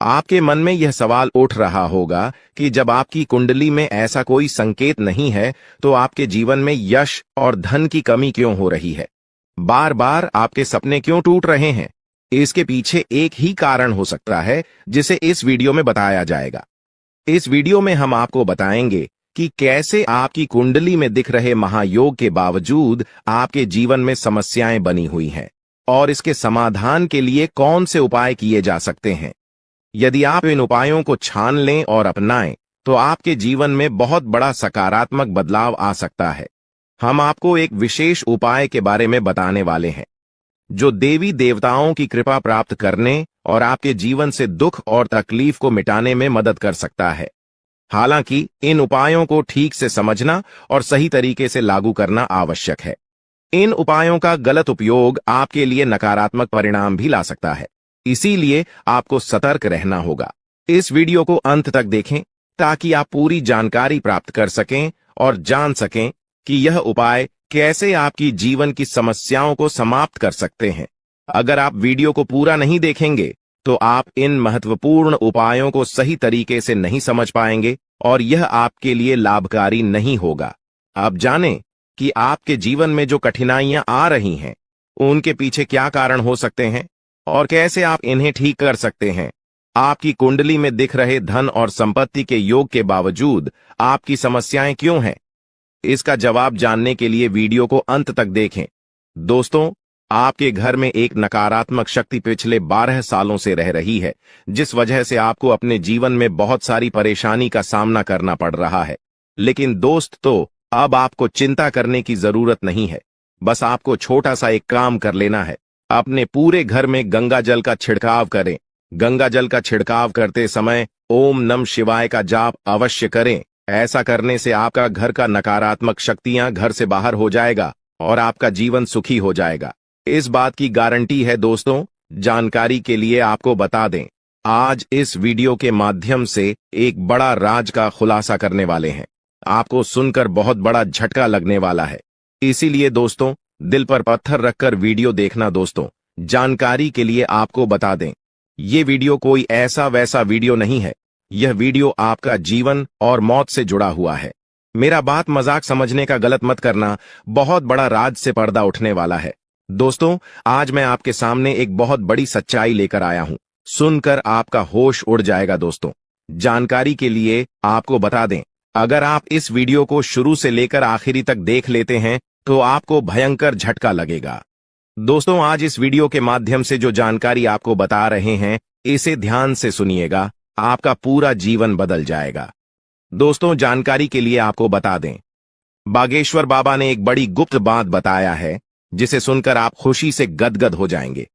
आपके मन में यह सवाल उठ रहा होगा कि जब आपकी कुंडली में ऐसा कोई संकेत नहीं है, तो आपके जीवन में यश और धन की कमी क्यों हो रही है? बार बार आपके सपने क्यों टूट रहे हैं? इसके पीछे एक ही कारण हो सकता है, जिसे इस वीडियो में बताया जाएगा। इस वीडियो में हम आपको बताएंगे कि कैसे आपकी कुंडली में दिख रहे महायोग के बावजूद आपके जीवन में समस्याएं बनी हुई हैं और इसके समाधान के लिए कौन से उपाय किए जा सकते हैं। यदि आप इन उपायों को छान लें और अपनाएं, तो आपके जीवन में बहुत बड़ा सकारात्मक बदलाव आ सकता है। हम आपको एक विशेष उपाय के बारे में बताने वाले हैं, जो देवी देवताओं की कृपा प्राप्त करने और आपके जीवन से दुख और तकलीफ को मिटाने में मदद कर सकता है। हालांकि इन उपायों को ठीक से समझना और सही तरीके से लागू करना आवश्यक है। इन उपायों का गलत उपयोग आपके लिए नकारात्मक परिणाम भी ला सकता है, इसीलिए आपको सतर्क रहना होगा। इस वीडियो को अंत तक देखें ताकि आप पूरी जानकारी प्राप्त कर सकें और जान सकें कि यह उपाय कैसे आपकी जीवन की समस्याओं को समाप्त कर सकते हैं। अगर आप वीडियो को पूरा नहीं देखेंगे, तो आप इन महत्वपूर्ण उपायों को सही तरीके से नहीं समझ पाएंगे और यह आपके लिए लाभकारी नहीं होगा। आप जानें कि आपके जीवन में जो कठिनाइयां आ रही हैं, उनके पीछे क्या कारण हो सकते हैं और कैसे आप इन्हें ठीक कर सकते हैं। आपकी कुंडली में दिख रहे धन और संपत्ति के योग के बावजूद आपकी समस्याएं क्यों हैं? इसका जवाब जानने के लिए वीडियो को अंत तक देखें। दोस्तों, आपके घर में एक नकारात्मक शक्ति पिछले 12 सालों से रह रही है, जिस वजह से आपको अपने जीवन में बहुत सारी परेशानी का सामना करना पड़ रहा है। लेकिन दोस्त, अब आपको चिंता करने की जरूरत नहीं है। बस आपको छोटा सा एक काम कर लेना है। अपने पूरे घर में गंगा जल का छिड़काव करें। गंगा जल का छिड़काव करते समय ओम नमः शिवाय का जाप अवश्य करें। ऐसा करने से आपका घर का नकारात्मक शक्तियां घर से बाहर हो जाएगा और आपका जीवन सुखी हो जाएगा। इस बात की गारंटी है। दोस्तों, जानकारी के लिए आपको बता दें, आज इस वीडियो के माध्यम से एक बड़ा राज का खुलासा करने वाले हैं। आपको सुनकर बहुत बड़ा झटका लगने वाला है, इसीलिए दोस्तों, दिल पर पत्थर रखकर वीडियो देखना। दोस्तों, जानकारी के लिए आपको बता दें, ये वीडियो कोई ऐसा वैसा वीडियो नहीं है। यह वीडियो आपका जीवन और मौत से जुड़ा हुआ है। मेरा बात मजाक समझने का गलत मत करना। बहुत बड़ा राज से पर्दा उठने वाला है। दोस्तों, आज मैं आपके सामने एक बहुत बड़ी सच्चाई लेकर आया हूं। सुनकर आपका होश उड़ जाएगा। दोस्तों, जानकारी के लिए आपको बता दें, अगर आप इस वीडियो को शुरू से लेकर आखिरी तक देख लेते हैं, तो आपको भयंकर झटका लगेगा। दोस्तों, आज इस वीडियो के माध्यम से जो जानकारी आपको बता रहे हैं, इसे ध्यान से सुनिएगा। आपका पूरा जीवन बदल जाएगा। दोस्तों, जानकारी के लिए आपको बता दें, बागेश्वर बाबा ने एक बड़ी गुप्त बात बताया है, जिसे सुनकर आप खुशी से गदगद हो जाएंगे।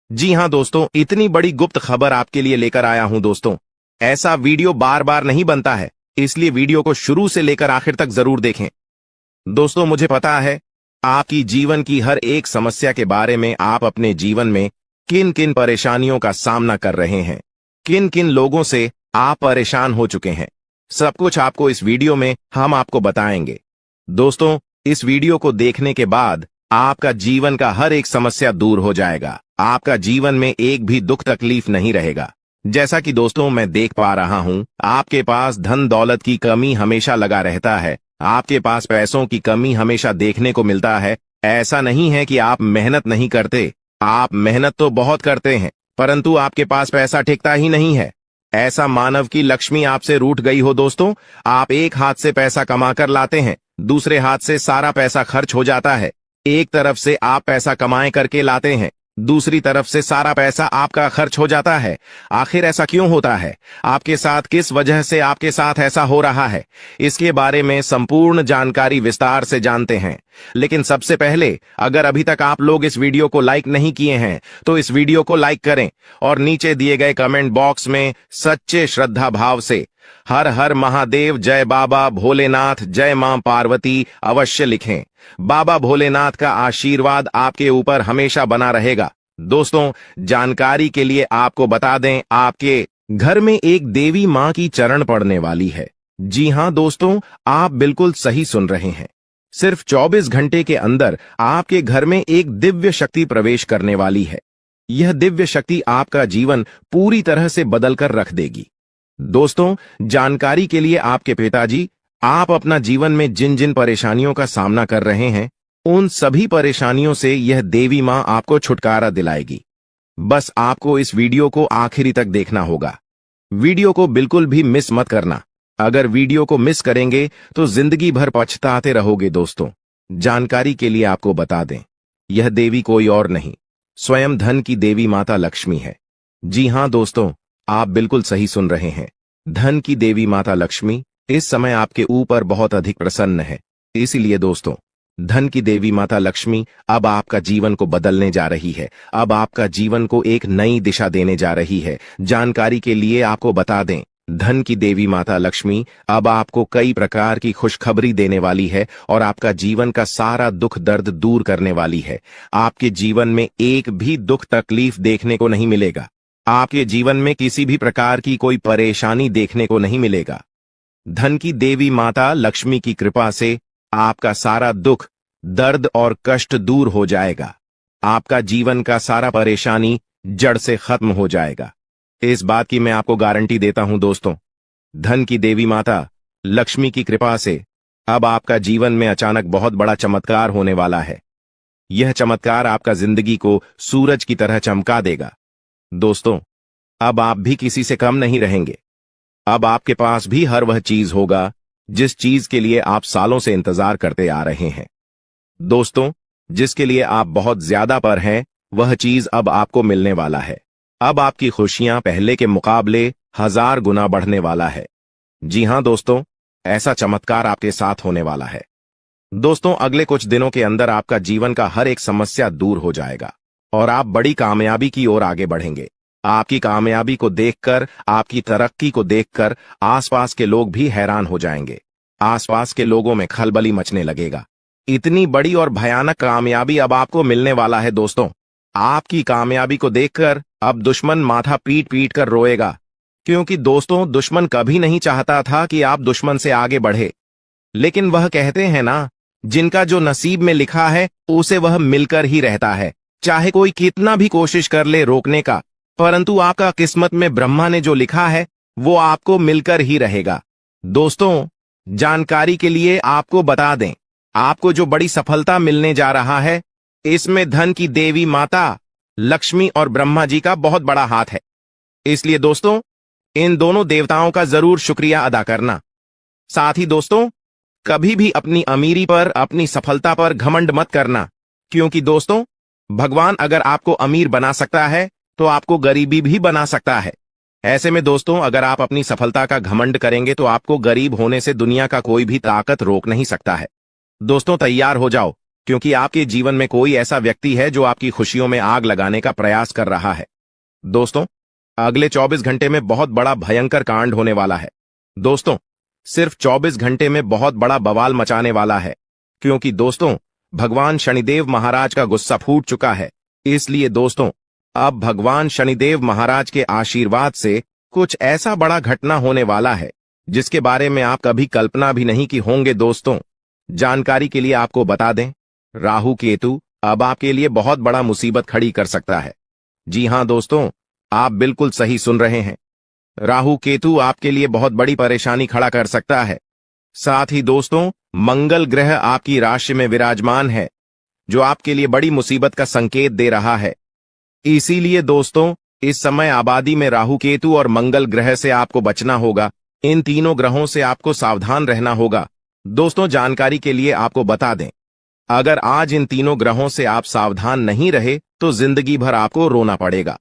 जी हां दोस्तों, इतनी बड़ी गुप्त खबर आपके लिए लेकर आया हूं। दोस्तों, ऐसा वीडियो बार बार नहीं बनता है, इसलिए वीडियो को शुरू से लेकर आखिर तक जरूर देखें। दोस्तों, मुझे पता है आपकी जीवन की हर एक समस्या के बारे में, आप अपने जीवन में किन किन परेशानियों का सामना कर रहे हैं, किन किन लोगों से आप परेशान हो चुके हैं। सब कुछ आपको इस वीडियो में हम आपको बताएंगे। दोस्तों, इस वीडियो को देखने के बाद आपका जीवन का हर एक समस्या दूर हो जाएगा। आपका जीवन में एक भी दुख तकलीफ नहीं रहेगा। जैसा कि दोस्तों मैं देख पा रहा हूं, आपके पास धन दौलत की कमी हमेशा लगा रहता है। आपके पास पैसों की कमी हमेशा देखने को मिलता है। ऐसा नहीं है कि आप मेहनत नहीं करते, आप मेहनत तो बहुत करते हैं, परंतु आपके पास पैसा टिकता ही नहीं है। ऐसा मानव की लक्ष्मी आपसे रूठ गई हो। दोस्तों, आप एक हाथ से पैसा कमाकर लाते हैं, दूसरे हाथ से सारा पैसा खर्च हो जाता है। एक तरफ से आप पैसा कमाए करके लाते हैं, दूसरी तरफ से सारा पैसा आपका खर्च हो जाता है। आखिर ऐसा क्यों होता है? आपके साथ किस वजह से आपके साथ ऐसा हो रहा है? इसके बारे में संपूर्ण जानकारी विस्तार से जानते हैं। लेकिन सबसे पहले, अगर अभी तक आप लोग इस वीडियो को लाइक नहीं किए हैं, तो इस वीडियो को लाइक करें और नीचे दिए गए कमेंट बॉक्स में सच्चे श्रद्धा भाव से हर हर महादेव, जय बाबा भोलेनाथ, जय मां पार्वती अवश्य लिखें। बाबा भोलेनाथ का आशीर्वाद आपके ऊपर हमेशा बना रहेगा। दोस्तों, जानकारी के लिए आपको बता दें, आपके घर में एक देवी मां की चरण पड़ने वाली है। जी हां दोस्तों, आप बिल्कुल सही सुन रहे हैं। सिर्फ 24 घंटे के अंदर आपके घर में एक दिव्य शक्ति प्रवेश करने वाली है। यह दिव्य शक्ति आपका जीवन पूरी तरह से बदल कर रख देगी। दोस्तों, जानकारी के लिए आपके पिताजी, आप अपना जीवन में जिन जिन परेशानियों का सामना कर रहे हैं, उन सभी परेशानियों से यह देवी मां आपको छुटकारा दिलाएगी। बस आपको इस वीडियो को आखिरी तक देखना होगा। वीडियो को बिल्कुल भी मिस मत करना। अगर वीडियो को मिस करेंगे तो जिंदगी भर पछताते रहोगे। दोस्तों, जानकारी के लिए आपको बता दें, यह देवी कोई और नहीं, स्वयं धन की देवी माता लक्ष्मी है। जी हां दोस्तों, आप बिल्कुल सही सुन रहे हैं। धन की देवी माता लक्ष्मी इस समय आपके ऊपर बहुत अधिक प्रसन्न है। इसीलिए दोस्तों, धन की देवी माता लक्ष्मी अब आपका जीवन को बदलने जा रही है। अब आपका जीवन को एक नई दिशा देने जा रही है। जानकारी के लिए आपको बता दें, धन की देवी माता लक्ष्मी अब आपको कई प्रकार की खुशखबरी देने वाली है और आपका जीवन का सारा दुख दर्द दूर करने वाली है। आपके जीवन में एक भी दुख तकलीफ देखने को नहीं मिलेगा। आपके जीवन में किसी भी प्रकार की कोई परेशानी देखने को नहीं मिलेगा। धन की देवी माता लक्ष्मी की कृपा से आपका सारा दुख, दर्द और कष्ट दूर हो जाएगा। आपका जीवन का सारा परेशानी जड़ से खत्म हो जाएगा। इस बात की मैं आपको गारंटी देता हूं दोस्तों। धन की देवी माता लक्ष्मी की कृपा से अब आपका जीवन में अचानक बहुत बड़ा चमत्कार होने वाला है। यह चमत्कार आपका जिंदगी को सूरज की तरह चमका देगा। दोस्तों, अब आप भी किसी से कम नहीं रहेंगे। अब आपके पास भी हर वह चीज होगा जिस चीज के लिए आप सालों से इंतजार करते आ रहे हैं। दोस्तों, जिसके लिए आप बहुत ज्यादा पर हैं, वह चीज अब आपको मिलने वाला है। अब आपकी खुशियां पहले के मुकाबले 1000 गुना बढ़ने वाला है। जी हां दोस्तों, ऐसा चमत्कार आपके साथ होने वाला है। दोस्तों, अगले कुछ दिनों के अंदर आपका जीवन का हर एक समस्या दूर हो जाएगा और आप बड़ी कामयाबी की ओर आगे बढ़ेंगे। आपकी कामयाबी को देखकर, आपकी तरक्की को देखकर आसपास के लोग भी हैरान हो जाएंगे। आसपास के लोगों में खलबली मचने लगेगा। इतनी बड़ी और भयानक कामयाबी अब आपको मिलने वाला है। दोस्तों, आपकी कामयाबी को देखकर अब दुश्मन माथा पीट पीट कर रोएगा, क्योंकि दोस्तों, दुश्मन कभी नहीं चाहता था कि आप दुश्मन से आगे बढ़े। लेकिन वह कहते हैं ना, जिनका जो नसीब में लिखा है उसे वह मिलकर ही रहता है। चाहे कोई कितना भी कोशिश कर ले रोकने का, परंतु आपका किस्मत में ब्रह्मा ने जो लिखा है वो आपको मिलकर ही रहेगा। दोस्तों, जानकारी के लिए आपको बता दें, आपको जो बड़ी सफलता मिलने जा रहा है, इसमें धन की देवी माता लक्ष्मी और ब्रह्मा जी का बहुत बड़ा हाथ है। इसलिए दोस्तों, इन दोनों देवताओं का जरूर शुक्रिया अदा करना। साथ ही दोस्तों, कभी भी अपनी अमीरी पर, अपनी सफलता पर घमंड मत करना, क्योंकि दोस्तों, भगवान अगर आपको अमीर बना सकता है तो आपको गरीबी भी बना सकता है। ऐसे में दोस्तों, अगर आप अपनी सफलता का घमंड करेंगे तो आपको गरीब होने से दुनिया का कोई भी ताकत रोक नहीं सकता है। दोस्तों, तैयार हो जाओ, क्योंकि आपके जीवन में कोई ऐसा व्यक्ति है जो आपकी खुशियों में आग लगाने का प्रयास कर रहा है। दोस्तों, अगले 24 घंटे में बहुत बड़ा भयंकर कांड होने वाला है। दोस्तों, सिर्फ 24 घंटे में बहुत बड़ा बवाल मचाने वाला है, क्योंकि दोस्तों, भगवान शनिदेव महाराज का गुस्सा फूट चुका है। इसलिए दोस्तों, अब भगवान शनिदेव महाराज के आशीर्वाद से कुछ ऐसा बड़ा घटना होने वाला है जिसके बारे में आप कभी कल्पना भी नहीं की होंगे। दोस्तों, जानकारी के लिए आपको बता दें, राहु केतु अब आपके लिए बहुत बड़ा मुसीबत खड़ी कर सकता है। जी हां दोस्तों, आप बिल्कुल सही सुन रहे हैं। राहु केतु आपके लिए बहुत बड़ी परेशानी खड़ा कर सकता है। साथ ही दोस्तों, मंगल ग्रह आपकी राशि में विराजमान है, जो आपके लिए बड़ी मुसीबत का संकेत दे रहा है। इसीलिए दोस्तों, इस समय आबादी में राहु केतु और मंगल ग्रह से आपको बचना होगा। इन तीनों ग्रहों से आपको सावधान रहना होगा। दोस्तों, जानकारी के लिए आपको बता दें, अगर आज इन तीनों ग्रहों से आप सावधान नहीं रहे तो जिंदगी भर आपको रोना पड़ेगा।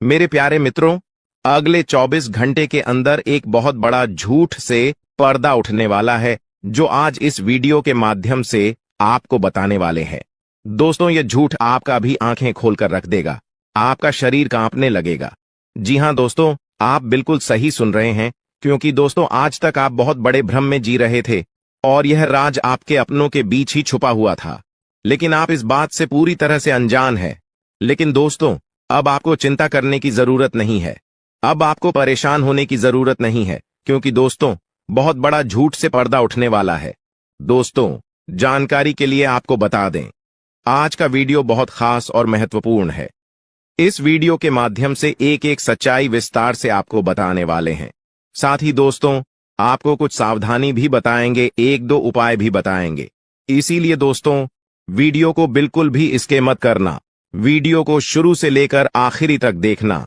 मेरे प्यारे मित्रों, अगले 24 घंटे के अंदर एक बहुत बड़ा झूठ से पर्दा उठने वाला है, जो आज इस वीडियो के माध्यम से आपको बताने वाले हैं। दोस्तों, यह झूठ आपका भी आंखें खोलकर रख देगा, आपका शरीर कांपने लगेगा। जी हां दोस्तों, आप बिल्कुल सही सुन रहे हैं। क्योंकि दोस्तों आज तक आप बहुत बड़े भ्रम में जी रहे थे और यह राज आपके अपनों के बीच ही छुपा हुआ था, लेकिन आप इस बात से पूरी तरह से अनजान हैं। लेकिन दोस्तों, अब आपको चिंता करने की जरूरत नहीं है, अब आपको परेशान होने की जरूरत नहीं है, क्योंकि दोस्तों बहुत बड़ा झूठ से पर्दा उठने वाला है। दोस्तों, जानकारी के लिए आपको बता दें, आज का वीडियो बहुत खास और महत्वपूर्ण है। इस वीडियो के माध्यम से एक एक सच्चाई विस्तार से आपको बताने वाले हैं। साथ ही दोस्तों, आपको कुछ सावधानी भी बताएंगे, एक दो उपाय भी बताएंगे। इसीलिए दोस्तों, वीडियो को बिल्कुल भी स्किप मत करना, वीडियो को शुरू से लेकर आखिरी तक देखना।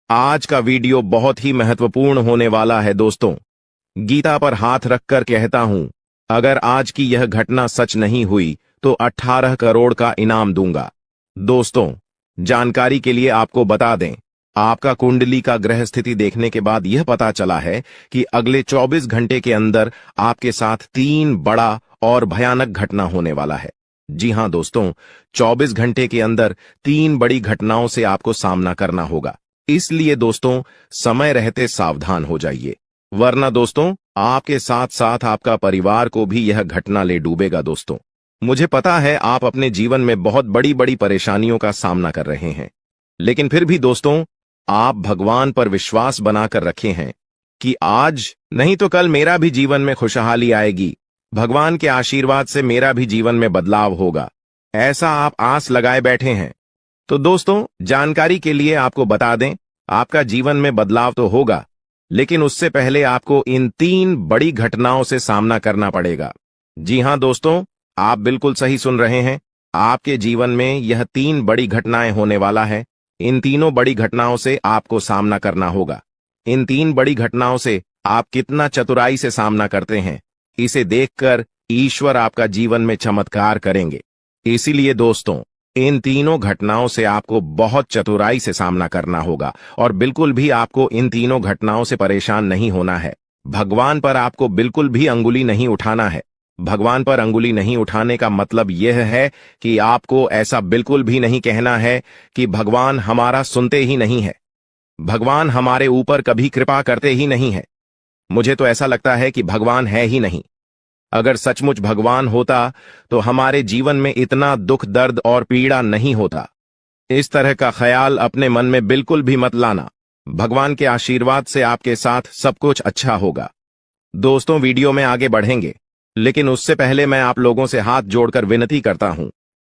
आज का वीडियो बहुत ही महत्वपूर्ण होने वाला है। दोस्तों, गीता पर हाथ रखकर कहता हूं, अगर आज की यह घटना सच नहीं हुई तो 18 करोड़ का इनाम दूंगा। दोस्तों, जानकारी के लिए आपको बता दें, आपका कुंडली का ग्रह स्थिति देखने के बाद यह पता चला है कि अगले 24 घंटे के अंदर आपके साथ 3 बड़ा और भयानक घटना होने वाला है। जी हां दोस्तों, 24 घंटे के अंदर 3 बड़ी घटनाओं से आपको सामना करना होगा। इसलिए दोस्तों, समय रहते सावधान हो जाइए, वरना दोस्तों आपके साथ साथ आपका परिवार को भी यह घटना ले डूबेगा। दोस्तों, मुझे पता है आप अपने जीवन में बहुत बड़ी बड़ी परेशानियों का सामना कर रहे हैं, लेकिन फिर भी दोस्तों आप भगवान पर विश्वास बनाकर रखे हैं कि आज नहीं तो कल मेरा भी जीवन में खुशहाली आएगी, भगवान के आशीर्वाद से मेरा भी जीवन में बदलाव होगा, ऐसा आप आस लगाए बैठे हैं। तो दोस्तों, जानकारी के लिए आपको बता दें, आपका जीवन में बदलाव तो होगा, लेकिन उससे पहले आपको इन 3 बड़ी घटनाओं से सामना करना पड़ेगा। जी हां दोस्तों, आप बिल्कुल सही सुन रहे हैं, आपके जीवन में यह 3 बड़ी घटनाएं होने वाला है। इन तीनों बड़ी घटनाओं से आपको सामना करना होगा। इन 3 बड़ी घटनाओं से आप कितना चतुराई से सामना करते हैं, इसे देखकर ईश्वर आपका जीवन में चमत्कार करेंगे। इसीलिए दोस्तों, इन तीनों घटनाओं से आपको बहुत चतुराई से सामना करना होगा और बिल्कुल भी आपको इन तीनों घटनाओं से परेशान नहीं होना है। भगवान पर आपको बिल्कुल भी अंगुली नहीं उठाना है। भगवान पर अंगुली नहीं उठाने का मतलब यह है कि आपको ऐसा बिल्कुल भी नहीं कहना है कि भगवान हमारा सुनते ही नहीं है, भगवान हमारे ऊपर कभी कृपा करते ही नहीं है, मुझे तो ऐसा लगता है कि भगवान है ही नहीं। अगर सचमुच भगवान होता तो हमारे जीवन में इतना दुख, दर्द और पीड़ा नहीं होता। इस तरह का ख्याल अपने मन में बिल्कुल भी मत लाना। भगवान के आशीर्वाद से आपके साथ सब कुछ अच्छा होगा। दोस्तों, वीडियो में आगे बढ़ेंगे, लेकिन उससे पहले मैं आप लोगों से हाथ जोड़कर विनती करता हूं,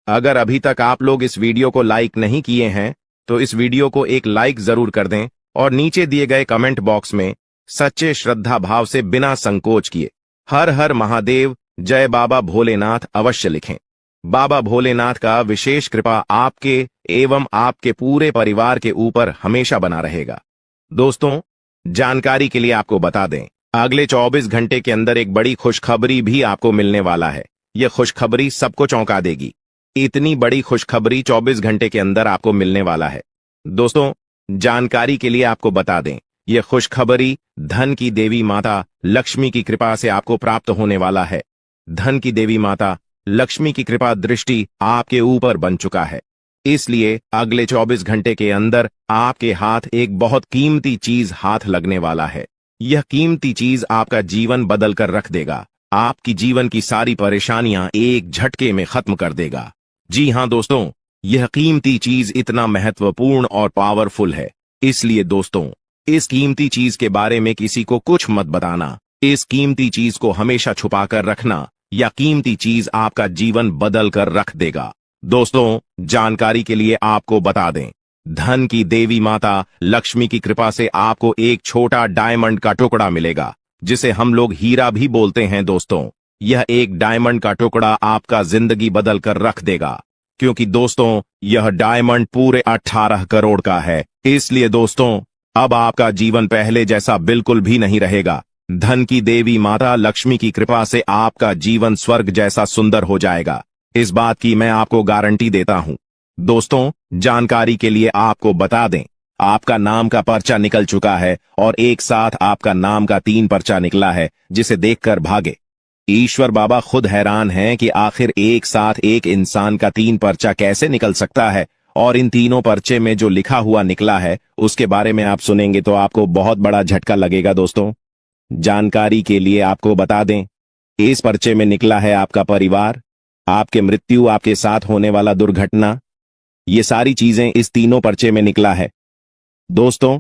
अगर अभी तक आप लोग इस वीडियो को लाइक नहीं किए हैं तो इस वीडियो को एक लाइक जरूर कर दें और नीचे दिए गए कमेंट बॉक्स में सच्चे श्रद्धा भाव से बिना संकोच किए हर हर महादेव, जय बाबा भोलेनाथ अवश्य लिखें। बाबा भोलेनाथ का विशेष कृपा आपके एवं आपके पूरे परिवार के ऊपर हमेशा बना रहेगा। दोस्तों, जानकारी के लिए आपको बता दें, अगले 24 घंटे के अंदर एक बड़ी खुशखबरी भी आपको मिलने वाला है। यह खुशखबरी सबको चौंका देगी। इतनी बड़ी खुशखबरी 24 घंटे के अंदर आपको मिलने वाला है। दोस्तों, जानकारी के लिए आपको बता दें, यह खुशखबरी धन की देवी माता लक्ष्मी की कृपा से आपको प्राप्त होने वाला है। धन की देवी माता लक्ष्मी की कृपा दृष्टि आपके ऊपर बन चुका है। इसलिए अगले 24 घंटे के अंदर आपके हाथ एक बहुत कीमती चीज हाथ लगने वाला है। यह कीमती चीज आपका जीवन बदल कर रख देगा, आपकी जीवन की सारी परेशानियां एक झटके में खत्म कर देगा। जी हां दोस्तों, यह कीमती चीज इतना महत्वपूर्ण और पावरफुल है। इसलिए दोस्तों, इस कीमती चीज के बारे में किसी को कुछ मत बताना। इस कीमती चीज को हमेशा छुपा कर रखना, या कीमती चीज आपका जीवन बदल कर रख देगा। दोस्तों, जानकारी के लिए आपको बता दें, धन की देवी माता लक्ष्मी की कृपा से आपको एक छोटा डायमंड का टुकड़ा मिलेगा, जिसे हम लोग हीरा भी बोलते हैं। दोस्तों, यह एक डायमंड का टुकड़ा आपका जिंदगी बदल कर रख देगा, क्योंकि दोस्तों यह डायमंड पूरे 18 करोड़ का है। इसलिए दोस्तों, अब आपका जीवन पहले जैसा बिल्कुल भी नहीं रहेगा। धन की देवी माता लक्ष्मी की कृपा से आपका जीवन स्वर्ग जैसा सुंदर हो जाएगा। इस बात की मैं आपको गारंटी देता हूं। दोस्तों, जानकारी के लिए आपको बता दें, आपका नाम का पर्चा निकल चुका है और एक साथ आपका नाम का 3 पर्चा निकला है, जिसे देखकर भागे। ईश्वर बाबा खुद हैरान हैं कि आखिर एक साथ एक इंसान का 3 पर्चा कैसे निकल सकता है, और इन तीनों पर्चे में जो लिखा हुआ निकला है उसके बारे में आप सुनेंगे तो आपको बहुत बड़ा झटका लगेगा। दोस्तों, जानकारी के लिए आपको बता दें, इस पर्चे में निकला है आपका परिवार, आपके मृत्यु, आपके साथ होने वाला दुर्घटना, ये सारी चीजें इस तीनों पर्चे में निकला है। दोस्तों,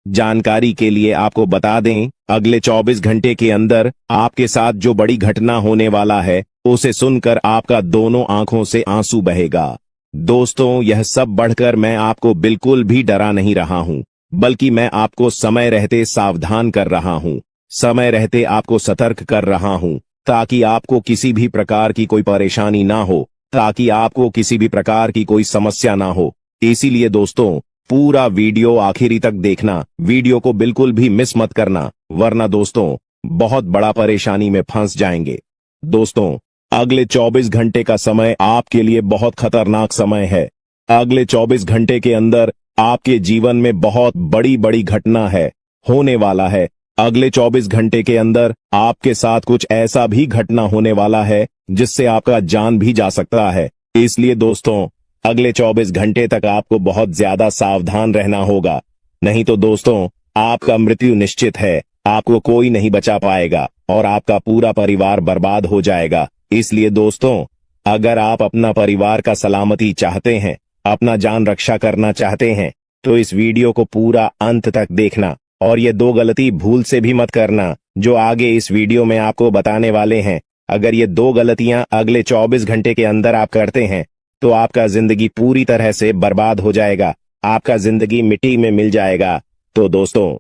जानकारी के लिए आपको बता दें, अगले 24 घंटे के अंदर आपके साथ जो बड़ी घटना होने वाला है उसे सुनकर आपका दोनों आंखों से आंसू बहेगा। दोस्तों, यह सब बढ़कर मैं आपको बिल्कुल भी डरा नहीं रहा हूं, बल्कि मैं आपको समय रहते सावधान कर रहा हूं, समय रहते आपको सतर्क कर रहा हूं, ताकि आपको किसी भी प्रकार की कोई परेशानी ना हो, ताकि आपको किसी भी प्रकार की कोई समस्या ना हो। इसीलिए दोस्तों, पूरा वीडियो आखिरी तक देखना, वीडियो को बिल्कुल भी मिस मत करना, वरना दोस्तों बहुत बड़ा परेशानी में फंस जाएंगे। दोस्तों, अगले 24 घंटे का समय आपके लिए बहुत खतरनाक समय है। अगले 24 घंटे के अंदर आपके जीवन में बहुत बड़ी बड़ी घटना है, होने वाला है। अगले 24 घंटे के अंदर आपके साथ कुछ ऐसा भी घटना होने वाला है जिससे आपका जान भी जा सकता है। इसलिए दोस्तों, अगले 24 घंटे तक आपको बहुत ज्यादा सावधान रहना होगा, नहीं तो दोस्तों आपका मृत्यु निश्चित है, आपको कोई नहीं बचा पाएगा और आपका पूरा परिवार बर्बाद हो जाएगा। इसलिए दोस्तों, अगर आप अपना परिवार का सलामती चाहते हैं, अपना जान रक्षा करना चाहते हैं, तो इस वीडियो को पूरा अंत तक देखना और ये 2 गलती भूल से भी मत करना जो आगे इस वीडियो में आपको बताने वाले हैं। अगर ये 2 गलतियां अगले 24 घंटे के अंदर आप करते हैं तो आपका जिंदगी पूरी तरह से बर्बाद हो जाएगा, आपका जिंदगी मिट्टी में मिल जाएगा। तो दोस्तों,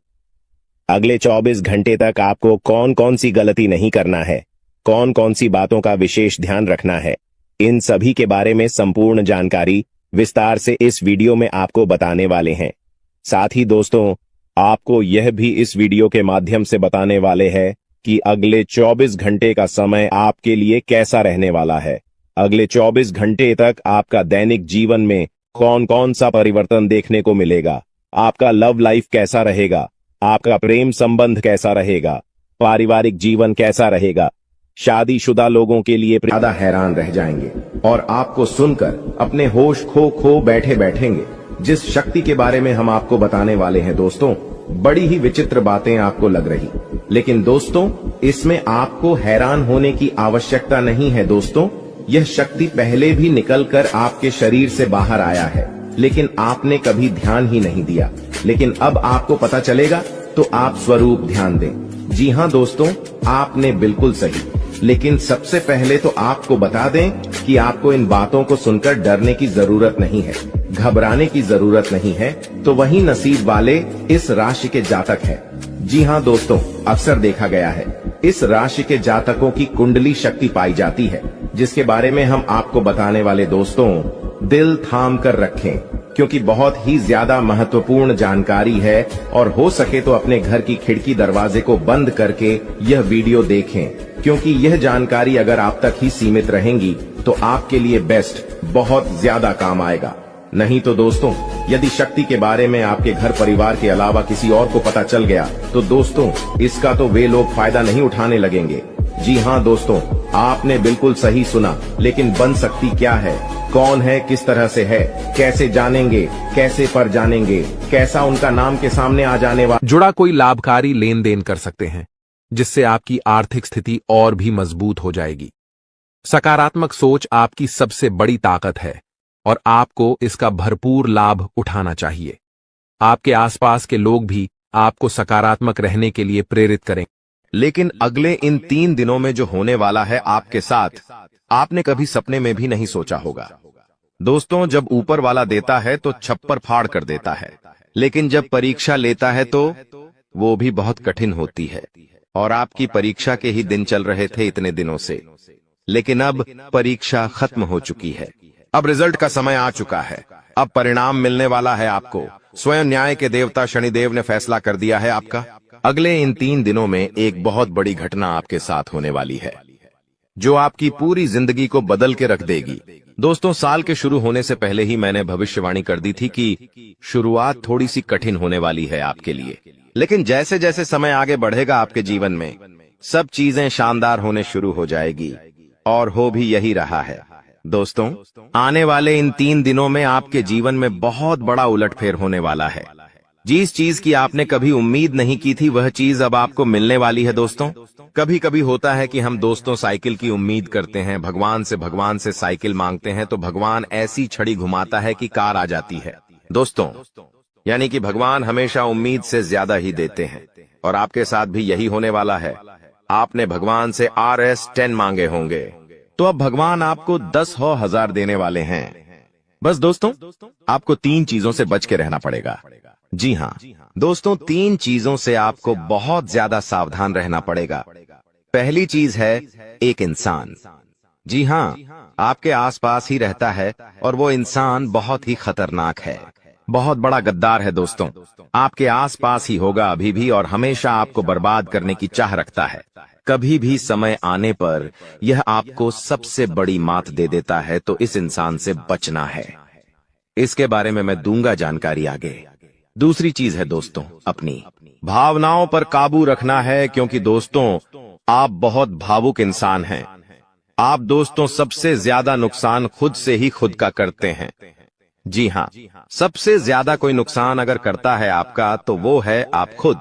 अगले 24 घंटे तक आपको कौन कौन सी गलती नहीं करना है, कौन कौन सी बातों का विशेष ध्यान रखना है, इन सभी के बारे में संपूर्ण जानकारी विस्तार से इस वीडियो में आपको बताने वाले हैं। साथ ही दोस्तों, आपको यह भी इस वीडियो के माध्यम से बताने वाले हैं कि अगले 24 घंटे का समय आपके लिए कैसा रहने वाला है। अगले 24 घंटे तक आपका दैनिक जीवन में कौन कौन सा परिवर्तन देखने को मिलेगा, आपका लव लाइफ कैसा रहेगा, आपका प्रेम संबंध कैसा रहेगा, पारिवारिक जीवन कैसा रहेगा। शादीशुदा लोगों के लिए ज्यादा हैरान रह जाएंगे और आपको सुनकर अपने होश खो बैठे बैठेंगे। जिस शक्ति के बारे में हम आपको बताने वाले हैं दोस्तों, बड़ी ही विचित्र बातें आपको लग रही, लेकिन दोस्तों इसमें आपको हैरान होने की आवश्यकता नहीं है। दोस्तों, यह शक्ति पहले भी निकलकर आपके शरीर से बाहर आया है, लेकिन आपने कभी ध्यान ही नहीं दिया। लेकिन अब आपको पता चलेगा तो आप स्वरूप ध्यान दें। जी हाँ दोस्तों, आपने बिल्कुल सही। लेकिन सबसे पहले तो आपको बता दें कि आपको इन बातों को सुनकर डरने की जरूरत नहीं है, घबराने की जरूरत नहीं है। तो वही नसीब वाले इस राशि के जातक हैं। जी हाँ दोस्तों, अक्सर देखा गया है इस राशि के जातकों की कुंडली शक्ति पाई जाती है, जिसके बारे में हम आपको बताने वाले दोस्तों दिल थाम कर रखें, क्योंकि बहुत ही ज्यादा महत्वपूर्ण जानकारी है। और हो सके तो अपने घर की खिड़की दरवाजे को बंद करके यह वीडियो देखें, क्योंकि यह जानकारी अगर आप तक ही सीमित रहेंगी तो आपके लिए बेस्ट, बहुत ज्यादा काम आएगा। नहीं तो दोस्तों, यदि शक्ति के बारे में आपके घर परिवार के अलावा किसी और को पता चल गया तो दोस्तों इसका तो वे लोग फायदा नहीं उठाने लगेंगे। जी हाँ दोस्तों, आपने बिल्कुल सही सुना। लेकिन बन सकती क्या है, कौन है, किस तरह से है, कैसे जानेंगे, कैसे पर जानेंगे, कैसा उनका नाम के सामने आ जाने वाला जुड़ा कोई लाभकारी लेन देन कर सकते हैं, जिससे आपकी आर्थिक स्थिति और भी मजबूत हो जाएगी। सकारात्मक सोच आपकी सबसे बड़ी ताकत है और आपको इसका भरपूर लाभ उठाना चाहिए। आपके आसपास के लोग भी आपको सकारात्मक रहने के लिए प्रेरित करें। लेकिन अगले इन 3 दिनों में जो होने वाला है आपके साथ, आपने कभी सपने में भी नहीं सोचा होगा। दोस्तों, जब ऊपर वाला देता है तो छप्पर फाड़ कर देता है, लेकिन जब परीक्षा लेता है तो वो भी बहुत कठिन होती है। और आपकी परीक्षा के ही दिन चल रहे थे इतने दिनों से, लेकिन अब परीक्षा खत्म हो चुकी है। अब रिजल्ट का समय आ चुका है, अब परिणाम मिलने वाला है आपको। स्वयं न्याय के देवता शनिदेव ने फैसला कर दिया है आपका। अगले इन 3 दिनों में एक बहुत बड़ी घटना आपके साथ होने वाली है, जो आपकी पूरी जिंदगी को बदल के रख देगी। दोस्तों, साल के शुरू होने से पहले ही मैंने भविष्यवाणी कर दी थी कि शुरुआत थोड़ी सी कठिन होने वाली है आपके लिए, लेकिन जैसे जैसे समय आगे बढ़ेगा आपके जीवन में सब चीजें शानदार होने शुरू हो जाएगी, और हो भी यही रहा है। दोस्तों, आने वाले इन 3 दिनों में आपके जीवन में बहुत बड़ा उलटफेर होने वाला है। जिस चीज की आपने कभी उम्मीद नहीं की थी वह चीज अब आपको मिलने वाली है दोस्तों। कभी कभी होता है कि हम दोस्तों साइकिल की उम्मीद करते हैं, भगवान से साइकिल मांगते हैं तो भगवान ऐसी छड़ी घुमाता है कि कार आ जाती है दोस्तों। यानी कि भगवान हमेशा उम्मीद से ज्यादा ही देते हैं और आपके साथ भी यही होने वाला है। आपने भगवान से RS10 मांगे होंगे तो अब भगवान आपको 10 हो 1000 देने वाले हैं। बस दोस्तों आपको 3 चीजों से बच के रहना पड़ेगा। जी हाँ दोस्तों, 3 चीजों से आपको बहुत ज्यादा सावधान रहना पड़ेगा। पहली चीज है एक इंसान। जी हाँ, आपके आसपास ही रहता है और वो इंसान बहुत ही खतरनाक है, बहुत बड़ा गद्दार है दोस्तों। आपके आसपास ही होगा अभी भी और हमेशा आपको बर्बाद करने की चाह रखता है। कभी भी समय आने पर यह आपको सबसे बड़ी मात दे देता है, तो इस इंसान से बचना है। इसके बारे में मैं दूंगा जानकारी आगे। दूसरी चीज है दोस्तों अपनी भावनाओं पर काबू रखना है, क्योंकि दोस्तों आप बहुत भावुक इंसान हैं। आप दोस्तों सबसे ज्यादा नुकसान खुद से ही खुद का करते हैं। जी हाँ, सबसे ज्यादा कोई नुकसान अगर करता है आपका तो वो है आप खुद।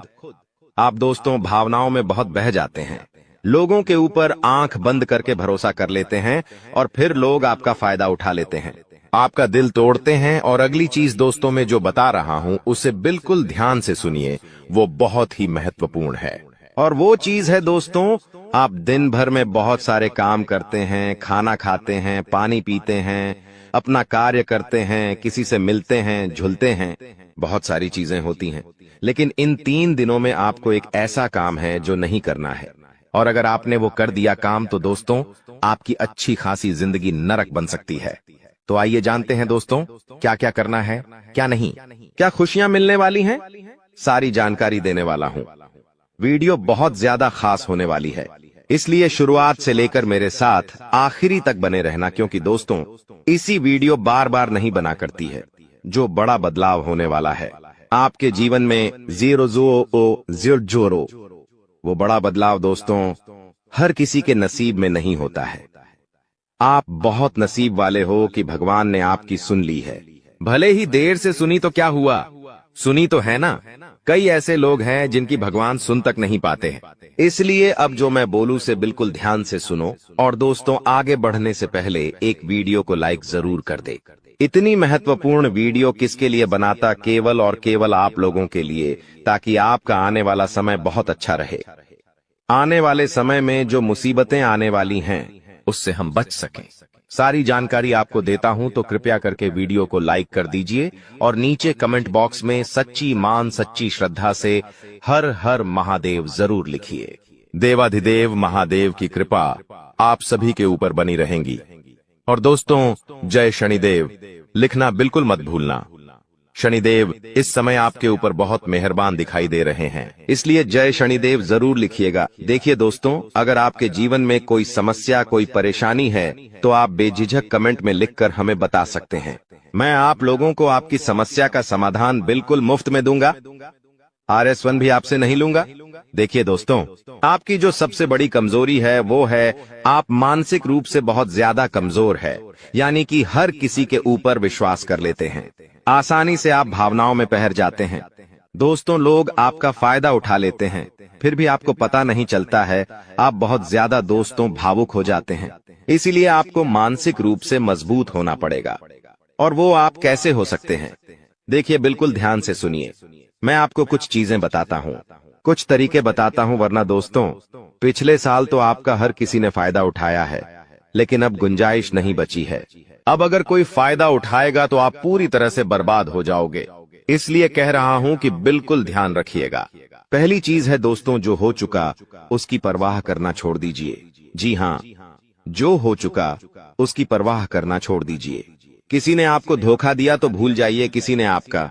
आप दोस्तों भावनाओं में बहुत बह जाते हैं, लोगों के ऊपर आंख बंद करके भरोसा कर लेते हैं और फिर लोग आपका फायदा उठा लेते हैं, आपका दिल तोड़ते हैं। और अगली चीज दोस्तों मैं जो बता रहा हूं उसे बिल्कुल ध्यान से सुनिए, वो बहुत ही महत्वपूर्ण है। और वो चीज है दोस्तों, आप दिन भर में बहुत सारे काम करते हैं, खाना खाते हैं, पानी पीते हैं, अपना कार्य करते हैं, किसी से मिलते हैं, झुलते हैं, बहुत सारी चीजें होती हैं, लेकिन इन 3 दिनों में आपको एक ऐसा काम है जो नहीं करना है। और अगर आपने वो कर दिया काम तो दोस्तों आपकी अच्छी खासी जिंदगी नरक बन सकती है। तो आइए जानते हैं दोस्तों क्या क्या करना है, क्या नहीं, क्या खुशियां मिलने वाली हैं, सारी जानकारी देने वाला हूं। वीडियो बहुत ज्यादा खास होने वाली है, इसलिए शुरुआत से लेकर मेरे साथ आखिरी तक बने रहना, क्योंकि दोस्तों इसी वीडियो बार बार नहीं बना करती है। जो बड़ा बदलाव होने वाला है आपके जीवन में, 0 वो बड़ा बदलाव दोस्तों हर किसी के नसीब में नहीं होता है। आप बहुत नसीब वाले हो कि भगवान ने आपकी सुन ली है। भले ही देर से सुनी तो क्या हुआ, सुनी तो है ना। कई ऐसे लोग हैं जिनकी भगवान सुन तक नहीं पाते हैं। इसलिए अब जो मैं बोलूं से बिल्कुल ध्यान से सुनो। और दोस्तों आगे बढ़ने से पहले एक वीडियो को लाइक जरूर कर दे। इतनी महत्वपूर्ण वीडियो किसके लिए बनाता, केवल और केवल आप लोगों के लिए, ताकि आपका आने वाला समय बहुत अच्छा रहे। आने वाले समय में जो मुसीबतें आने वाली हैं उससे हम बच सकें। सारी जानकारी आपको देता हूं, तो कृपया करके वीडियो को लाइक कर दीजिए और नीचे कमेंट बॉक्स में सच्ची मान सच्ची श्रद्धा से हर हर महादेव जरूर लिखिए। देवाधिदेव महादेव की कृपा आप सभी के ऊपर बनी रहेंगी। और दोस्तों जय शनिदेव लिखना बिल्कुल मत भूलना। शनिदेव इस समय आपके ऊपर बहुत मेहरबान दिखाई दे रहे हैं, इसलिए जय शनिदेव जरूर लिखिएगा। देखिए दोस्तों, अगर आपके जीवन में कोई समस्या, कोई परेशानी है तो आप बेझिझक कमेंट में लिखकर हमें बता सकते हैं। मैं आप लोगों को आपकी समस्या का समाधान बिल्कुल मुफ्त में दूंगा। RS1 भी आपसे नहीं लूंगा। देखिए दोस्तों, आपकी जो सबसे बड़ी कमजोरी है वो है आप मानसिक रूप से बहुत ज्यादा कमजोर है, यानी कि हर किसी के ऊपर विश्वास कर लेते हैं, आसानी से आप भावनाओं में बह जाते हैं। दोस्तों लोग आपका फायदा उठा लेते हैं, फिर भी आपको पता नहीं चलता है। आप बहुत ज्यादा दोस्तों भावुक हो जाते हैं, इसीलिए आपको मानसिक रूप से मजबूत होना पड़ेगा। और वो आप कैसे हो सकते हैं, देखिए बिल्कुल ध्यान से सुनिए। मैं आपको कुछ चीजें बताता हूँ, कुछ तरीके बताता हूँ, वरना दोस्तों पिछले साल तो आपका हर किसी ने फायदा उठाया है, लेकिन अब गुंजाइश नहीं बची है। अब अगर कोई फायदा उठाएगा तो आप पूरी तरह से बर्बाद हो जाओगे। इसलिए कह रहा हूं कि बिल्कुल ध्यान रखिएगा। पहली चीज है दोस्तों, जो हो चुका उसकी परवाह करना छोड़ दीजिए। जी हाँ, जो हो चुका उसकी परवाह करना छोड़ दीजिए। किसी ने आपको धोखा दिया तो भूल जाइए, किसी ने आपका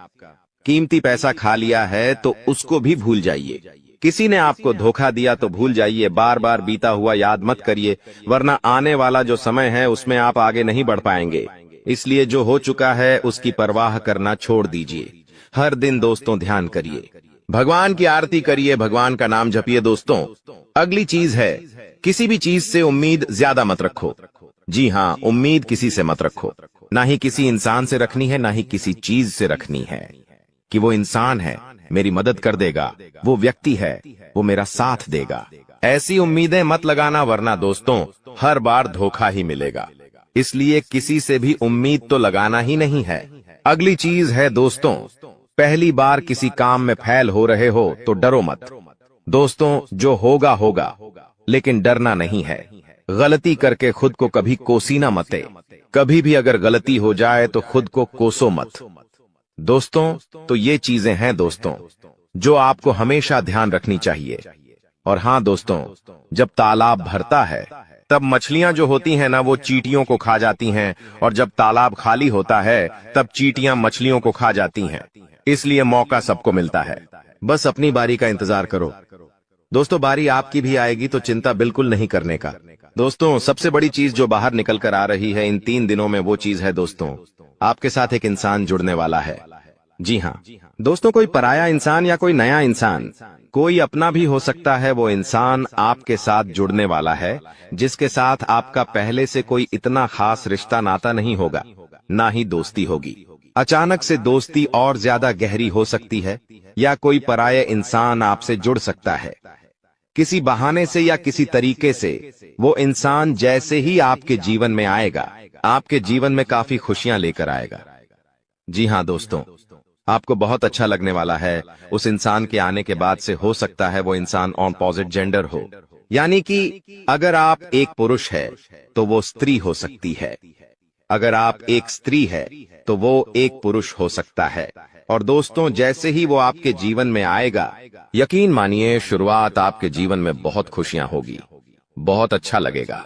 कीमती पैसा खा लिया है तो उसको भी भूल जाइए। किसी ने आपको धोखा दिया तो भूल जाइए, बार बार बीता हुआ याद मत करिए, वरना आने वाला जो समय है उसमें आप आगे नहीं बढ़ पाएंगे। इसलिए जो हो चुका है उसकी परवाह करना छोड़ दीजिए। हर दिन दोस्तों ध्यान करिए, भगवान की आरती करिए, भगवान का नाम जपिए। दोस्तों अगली चीज है, किसी भी चीज से उम्मीद ज्यादा मत रखो। जी हाँ, उम्मीद किसी से मत रखो, ना ही किसी इंसान से रखनी है, ना ही किसी चीज से रखनी है। कि वो इंसान है, मेरी मदद कर देगा, वो व्यक्ति है, वो मेरा साथ देगा। ऐसी उम्मीदें मत लगाना, वरना दोस्तों हर बार धोखा ही मिलेगा। इसलिए किसी से भी उम्मीद तो लगाना ही नहीं है। अगली चीज है दोस्तों, पहली बार किसी काम में फेल हो रहे हो तो डरो मत। दोस्तों जो होगा होगा, लेकिन डरना नहीं है। गलती करके खुद को कभी कोसी ना मते। कभी भी अगर गलती हो जाए तो खुद को कोसो मत। दोस्तों तो ये चीजें हैं दोस्तों जो आपको हमेशा ध्यान रखनी चाहिए। और हाँ दोस्तों, जब तालाब भरता है तब मछलियां जो होती हैं ना, वो चींटियों को खा जाती हैं, और जब तालाब खाली होता है तब चींटियां मछलियों को खा जाती हैं। इसलिए मौका सबको मिलता है, बस अपनी बारी का इंतजार करो। दोस्तों बारी आपकी भी आएगी, तो चिंता बिल्कुल नहीं करने का। दोस्तों सबसे बड़ी चीज जो बाहर निकल कर आ रही है इन 3 दिनों में, वो चीज है दोस्तों, आपके साथ एक इंसान जुड़ने वाला है। जी हाँ दोस्तों, कोई पराया इंसान या कोई नया इंसान, कोई अपना भी हो सकता है। वो इंसान आपके साथ जुड़ने वाला है, जिसके साथ आपका पहले से कोई इतना खास रिश्ता नाता नहीं होगा, ना ही दोस्ती होगी। अचानक से दोस्ती और ज्यादा गहरी हो सकती है, या कोई पराया इंसान आपसे जुड़ सकता है किसी बहाने से या किसी तरीके से। वो इंसान जैसे ही आपके जीवन में आएगा, आपके जीवन में काफी खुशियां लेकर आएगा। जी हाँ दोस्तों, आपको बहुत अच्छा लगने वाला है उस इंसान के आने के बाद से। हो सकता है वो इंसान ऑपोजिट जेंडर हो, यानी कि अगर आप एक पुरुष है तो वो स्त्री हो सकती है, अगर आप एक स्त्री है तो वो एक पुरुष हो सकता है। और दोस्तों जैसे ही वो आपके जीवन में आएगा, यकीन मानिए शुरुआत आपके जीवन में बहुत खुशियां होगी, बहुत अच्छा लगेगा।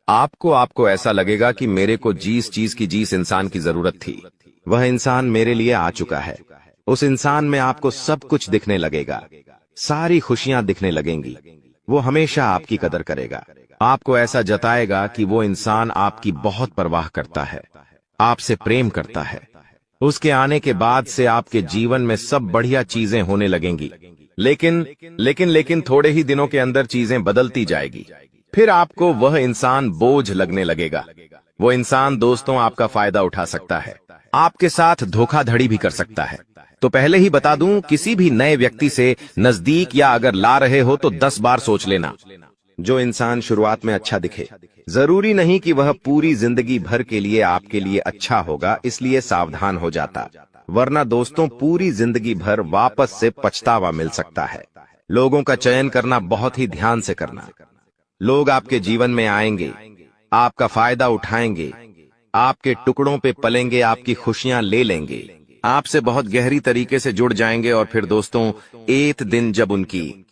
आपको ऐसा लगेगा कि मेरे को जिस इंसान की जरूरत थी, वह इंसान मेरे लिए आ चुका है। उस इंसान में आपको सब कुछ दिखने लगेगा, सारी खुशियां दिखने लगेंगी। वो हमेशा आपकी कदर करेगा, आपको ऐसा जताएगा कि वो इंसान आपकी बहुत परवाह करता है, आपसे प्रेम करता है। उसके आने के बाद से आपके जीवन में सब बढ़िया चीजें होने लगेंगी। लेकिन थोड़े ही दिनों के अंदर चीजें बदलती जाएगी। फिर आपको वह इंसान बोझ लगने लगेगा। वो इंसान दोस्तों आपका फायदा उठा सकता है, आपके साथ धोखाधड़ी भी कर सकता है। तो पहले ही बता दूं, किसी भी नए व्यक्ति से नजदीक या अगर ला रहे हो तो 10 बार सोच लेना। जो इंसान शुरुआत में अच्छा दिखे, जरूरी नहीं कि वह पूरी जिंदगी भर के लिए आपके लिए अच्छा होगा, इसलिए सावधान हो जाता, वरना दोस्तों पूरी जिंदगी भर वापस से पछतावा मिल सकता है। लोगों का चयन करना बहुत ही ध्यान से करना। लोग आपके जीवन में आएंगे, आपका फायदा उठाएंगे, आपके टुकड़ों पे पलेंगे, आपकी खुशियां ले लेंगे, आपसे बहुत गहरी तरीके से जुड़ जाएंगे। और फिर दोस्तों एक दिन जब उनकी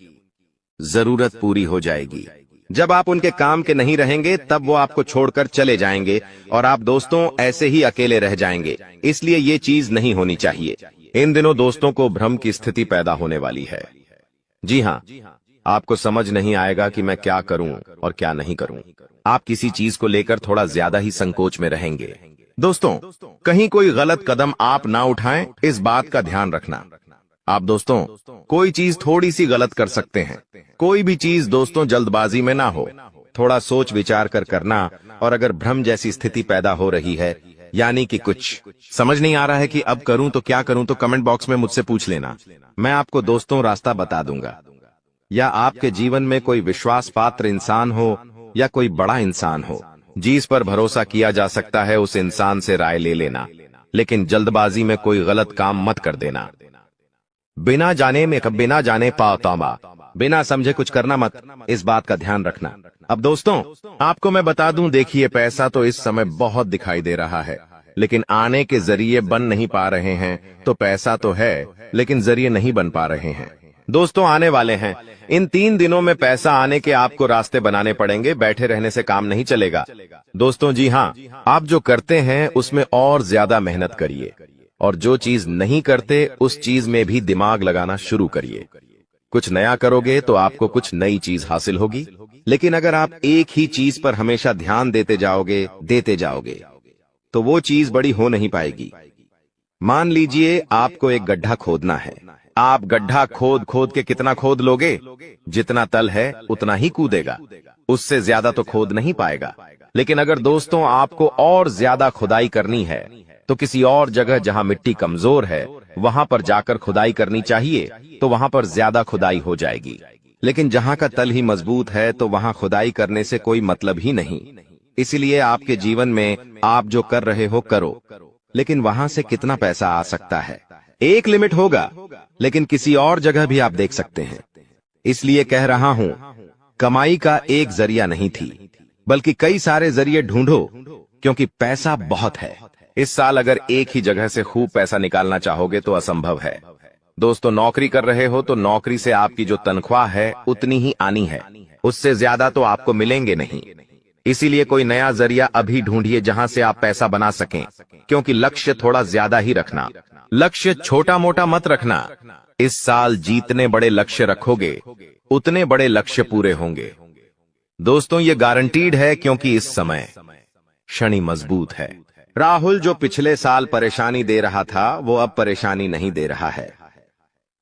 जरूरत पूरी हो जाएगी, जब आप उनके काम के नहीं रहेंगे, तब वो आपको छोड़कर चले जाएंगे और आप दोस्तों ऐसे ही अकेले रह जाएंगे। इसलिए ये चीज नहीं होनी चाहिए। इन दिनों दोस्तों को भ्रम की स्थिति पैदा होने वाली है। जी हाँ, आपको समझ नहीं आएगा कि मैं क्या करूं और क्या नहीं करूं। आप किसी चीज को लेकर थोड़ा ज्यादा ही संकोच में रहेंगे। दोस्तों कहीं कोई गलत कदम आप ना उठाएं, इस बात का ध्यान रखना। आप दोस्तों कोई चीज थोड़ी सी गलत कर सकते हैं। कोई भी चीज दोस्तों जल्दबाजी में ना हो, थोड़ा सोच विचार कर करना। और अगर भ्रम जैसी स्थिति पैदा हो रही है, यानी कि कुछ समझ नहीं आ रहा है कि अब करूं तो क्या करूं, तो कमेंट बॉक्स में मुझसे पूछ लेना। मैं आपको दोस्तों रास्ता बता दूंगा। या आपके जीवन में कोई विश्वास पात्र इंसान हो या कोई बड़ा इंसान हो जिस पर भरोसा किया जा सकता है, उस इंसान से राय ले लेना। लेकिन जल्दबाजी में कोई गलत काम मत कर देना। बिना जाने पातामा, बिना समझे कुछ करना मत, इस बात का ध्यान रखना। अब दोस्तों आपको मैं बता दूं, देखिए पैसा तो इस समय बहुत दिखाई दे रहा है, लेकिन आने के जरिए बन नहीं पा रहे हैं। तो पैसा तो है लेकिन जरिए नहीं बन पा रहे हैं। दोस्तों आने वाले हैं, इन 3 दिनों में पैसा आने के आपको रास्ते बनाने पड़ेंगे। बैठे रहने से काम नहीं चलेगा दोस्तों। जी हाँ, आप जो करते हैं उसमें और ज्यादा मेहनत करिए, और जो चीज नहीं करते उस चीज में भी दिमाग लगाना शुरू करिए। कुछ नया करोगे तो आपको कुछ नई चीज हासिल होगी। लेकिन अगर आप एक ही चीज पर हमेशा ध्यान देते जाओगे तो वो चीज बड़ी हो नहीं पाएगी। मान लीजिए आपको एक गड्ढा खोदना है। आप गड्ढा खोद खोद के कितना खोद लोगे? जितना तल है उतना ही कूदेगा, उससे ज्यादा तो खोद नहीं पाएगा। लेकिन अगर दोस्तों आपको और ज्यादा खुदाई करनी है तो किसी और जगह जहां मिट्टी कमजोर है वहां पर जाकर खुदाई करनी चाहिए, तो वहां पर ज्यादा खुदाई हो जाएगी। लेकिन जहां का तल ही मजबूत है तो वहां खुदाई करने से कोई मतलब ही नहीं। इसलिए आपके जीवन में आप जो कर रहे हो करो, लेकिन वहां से कितना पैसा आ सकता है, एक लिमिट होगा। लेकिन किसी और जगह भी आप देख सकते हैं। इसलिए कह रहा हूं, कमाई का एक जरिया नहीं थी, बल्कि कई सारे जरिए ढूंढो, क्योंकि पैसा बहुत है। इस साल अगर एक ही जगह से खूब पैसा निकालना चाहोगे तो असंभव है। दोस्तों, नौकरी कर रहे हो तो नौकरी से आपकी जो तनख्वाह है उतनी ही आनी है, उससे ज्यादा तो आपको मिलेंगे नहीं। इसीलिए कोई नया जरिया अभी ढूंढिए जहां से आप पैसा बना सकें, क्योंकि लक्ष्य थोड़ा ज्यादा ही रखना, लक्ष्य छोटा मोटा मत रखना। इस साल जितने बड़े लक्ष्य रखोगे उतने बड़े लक्ष्य पूरे होंगे। दोस्तों, ये गारंटीड है, क्योंकि इस समय शनि मजबूत है। राहुल जो पिछले साल परेशानी दे रहा था वो अब परेशानी नहीं दे रहा है।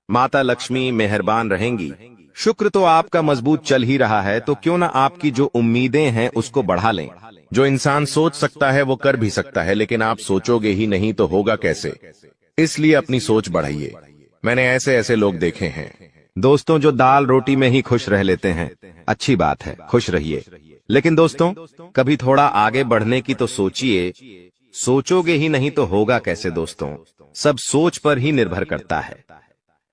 माता लक्ष्मी मेहरबान रहेंगी। शुक्र तो आपका मजबूत चल ही रहा है, तो क्यों ना आपकी जो उम्मीदें हैं उसको बढ़ा लें। जो इंसान सोच सकता है वो कर भी सकता है, लेकिन आप सोचोगे ही नहीं तो होगा कैसे? इसलिए अपनी सोच बढ़ाइए। मैंने ऐसे ऐसे लोग देखे हैं दोस्तों जो दाल रोटी में ही खुश रह लेते हैं। अच्छी बात है, खुश रहिए, लेकिन दोस्तों कभी थोड़ा आगे बढ़ने की तो सोचिए। सोचोगे ही नहीं तो होगा कैसे? दोस्तों, सब सोच पर ही निर्भर करता है।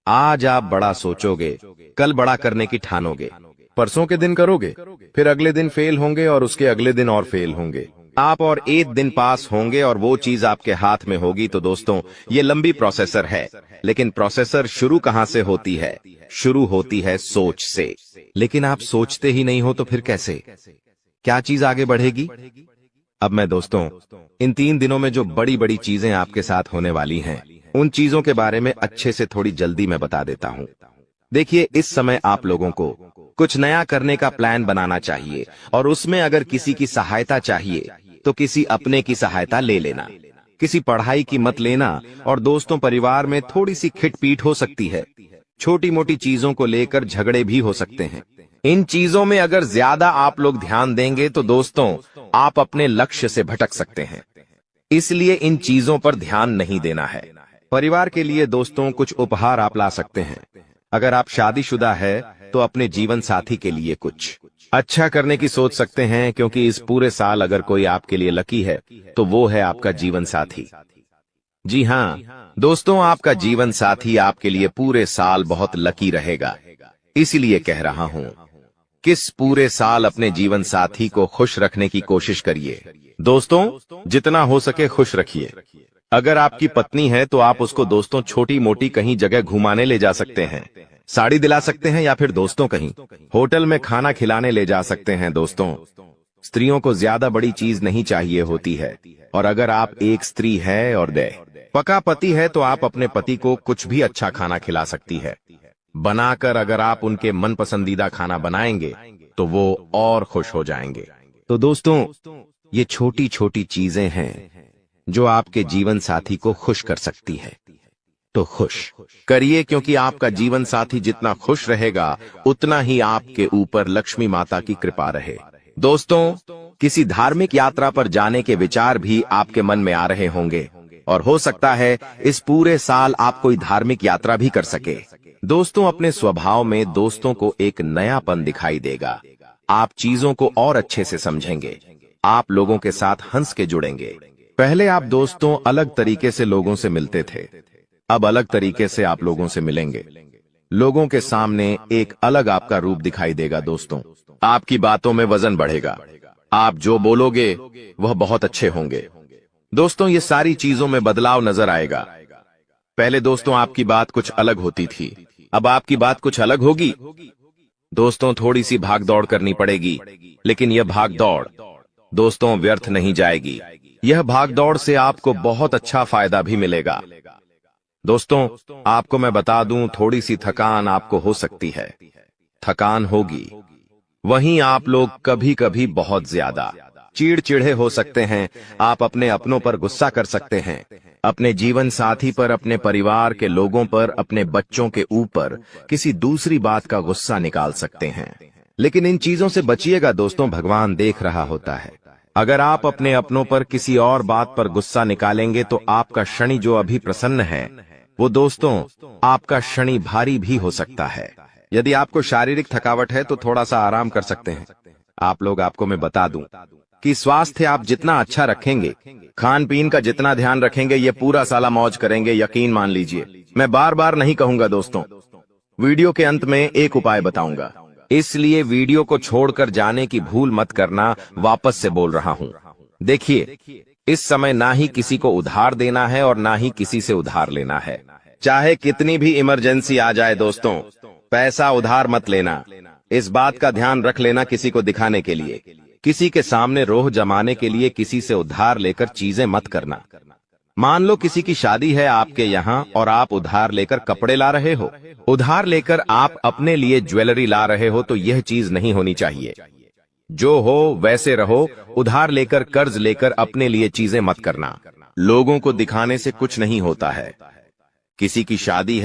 आज आप बड़ा सोचोगे, कल बड़ा करने की ठानोगे। परसों के दिन करोगे, फिर अगले दिन फेल होंगे और उसके अगले दिन और फेल होंगे। आप और एक दिन पास होंगे और वो चीज आपके हाथ में होगी। तो दोस्तों, ये लंबी प्रोसेसर है, लेकिन प्रोसेसर शुरू कहां से होती है? शुरू होती है सोच से। लेकिन आप सोचते ही नहीं हो तो फिर कैसे, क्या चीज आगे बढ़ेगी? अब मैं दोस्तों इन 3 दिनों में जो बड़ी बड़ी चीजें आपके साथ होने वाली हैं, उन चीजों के बारे में अच्छे से थोड़ी जल्दी मैं बता देता हूं। देखिए, इस समय आप लोगों को कुछ नया करने का प्लान बनाना चाहिए, और उसमें अगर किसी की सहायता चाहिए तो किसी अपने की सहायता ले लेना। किसी पढ़ाई की मत लेना। और दोस्तों, परिवार में थोड़ी सी खिटपीट हो सकती है। छोटी मोटी चीजों को लेकर झगड़े भी हो सकते हैं। इन चीजों में अगर ज्यादा आप लोग ध्यान देंगे तो दोस्तों आप अपने लक्ष्य से भटक सकते हैं। इसलिए इन चीजों पर ध्यान नहीं देना है। परिवार के लिए दोस्तों कुछ उपहार आप ला सकते हैं। अगर आप शादीशुदा है तो अपने जीवन साथी के लिए कुछ अच्छा करने की सोच सकते हैं, क्योंकि इस पूरे साल अगर कोई आपके लिए लकी है तो वो है आपका जीवन साथी। जी हाँ दोस्तों, आपका जीवन साथी आपके लिए पूरे साल बहुत लकी रहेगा। इसीलिए कह रहा हूं, किस पूरे साल अपने जीवन साथी को खुश रखने की कोशिश करिए। दोस्तों, जितना हो सके खुश रखिए। अगर आपकी पत्नी है तो आप उसको दोस्तों छोटी मोटी कहीं जगह घुमाने ले जा सकते हैं, साड़ी दिला सकते हैं, या फिर दोस्तों कहीं होटल में खाना खिलाने ले जा सकते हैं। दोस्तों, स्त्रियों को ज्यादा बड़ी चीज नहीं चाहिए होती है, और अगर आप एक स्त्री है और पका पति है तो आप अपने पति को कुछ भी अच्छा खाना खिला सकती है बनाकर। अगर आप उनके मन पसंदीदा खाना बनाएंगे तो वो और खुश हो जाएंगे। तो दोस्तों, ये छोटी छोटी चीजें हैं जो आपके जीवन साथी को खुश कर सकती है। तो खुश करिए, क्योंकि आपका जीवन साथी जितना खुश रहेगा उतना ही आपके ऊपर लक्ष्मी माता की कृपा रहे। दोस्तों, किसी धार्मिक यात्रा पर जाने के विचार भी आपके मन में आ रहे होंगे, और हो सकता है इस पूरे साल आप कोई धार्मिक यात्रा भी कर सके। दोस्तों, अपने स्वभाव में दोस्तों को एक नयापन दिखाई देगा। आप चीजों को और अच्छे से समझेंगे। आप लोगों के साथ हंस के जुड़ेंगे। पहले आप दोस्तों अलग तरीके से लोगों से मिलते थे, अब अलग तरीके से आप लोगों से मिलेंगे। लोगों के सामने एक अलग आपका रूप दिखाई देगा। दोस्तों, आपकी बातों में वजन बढ़ेगा। आप जो बोलोगे वह बहुत अच्छे होंगे। दोस्तों, ये सारी चीजों में बदलाव नजर आएगा। पहले दोस्तों आपकी बात कुछ अलग होती थी, अब आपकी बात कुछ अलग होगी। दोस्तों, थोड़ी सी भाग दौड़ करनी पड़ेगी, लेकिन यह भाग दौड़ दोस्तों व्यर्थ नहीं जाएगी। यह भाग दौड़ से आपको बहुत अच्छा फायदा भी मिलेगा। दोस्तों, आपको मैं बता दूं, थोड़ी सी थकान आपको हो सकती है। थकान होगी। वहीं आप लोग कभी कभी बहुत ज्यादा चिड़चिड़े हो सकते हैं। आप अपने अपनों पर गुस्सा कर सकते हैं। अपने जीवन साथी पर, अपने परिवार के लोगों पर, अपने बच्चों के ऊपर किसी दूसरी बात का गुस्सा निकाल सकते हैं। लेकिन इन चीजों से बचिएगा दोस्तों, भगवान देख रहा होता है। अगर आप अपने अपनों पर किसी और बात पर गुस्सा निकालेंगे तो आपका शनि जो अभी प्रसन्न है वो दोस्तों आपका शनि भारी भी हो सकता है। यदि आपको शारीरिक थकावट है तो थोड़ा सा आराम कर सकते हैं। आपको मैं बता दूं कि स्वास्थ्य आप जितना अच्छा रखेंगे, खान पीन का जितना ध्यान रखेंगे, ये पूरा साला मौज करेंगे, यकीन मान लीजिए। मैं बार बार नहीं कहूंगा दोस्तों, वीडियो के अंत में एक उपाय बताऊंगा, इसलिए वीडियो को छोड़कर जाने की भूल मत करना। वापस से बोल रहा हूं, देखिए इस समय ना ही किसी को उधार देना है और ना ही किसी से उधार लेना है। चाहे कितनी भी इमरजेंसी आ जाए दोस्तों, पैसा उधार मत लेना। इस बात का ध्यान रख लेना, किसी को दिखाने के लिए, किसी के सामने रोह जमाने के लिए किसी से उधार लेकर चीजें मत करना। मान लो किसी की शादी है आपके यहाँ और आप उधार लेकर कपड़े ला रहे हो, उधार लेकर आप अपने लिए ज्वेलरी ला रहे हो, तो यह चीज नहीं होनी चाहिए। जो हो वैसे रहो, उधार लेकर कर्ज लेकर अपने लिए चीजें मत करना। लोगों को दिखाने से कुछ नहीं होता है। किसी की शादी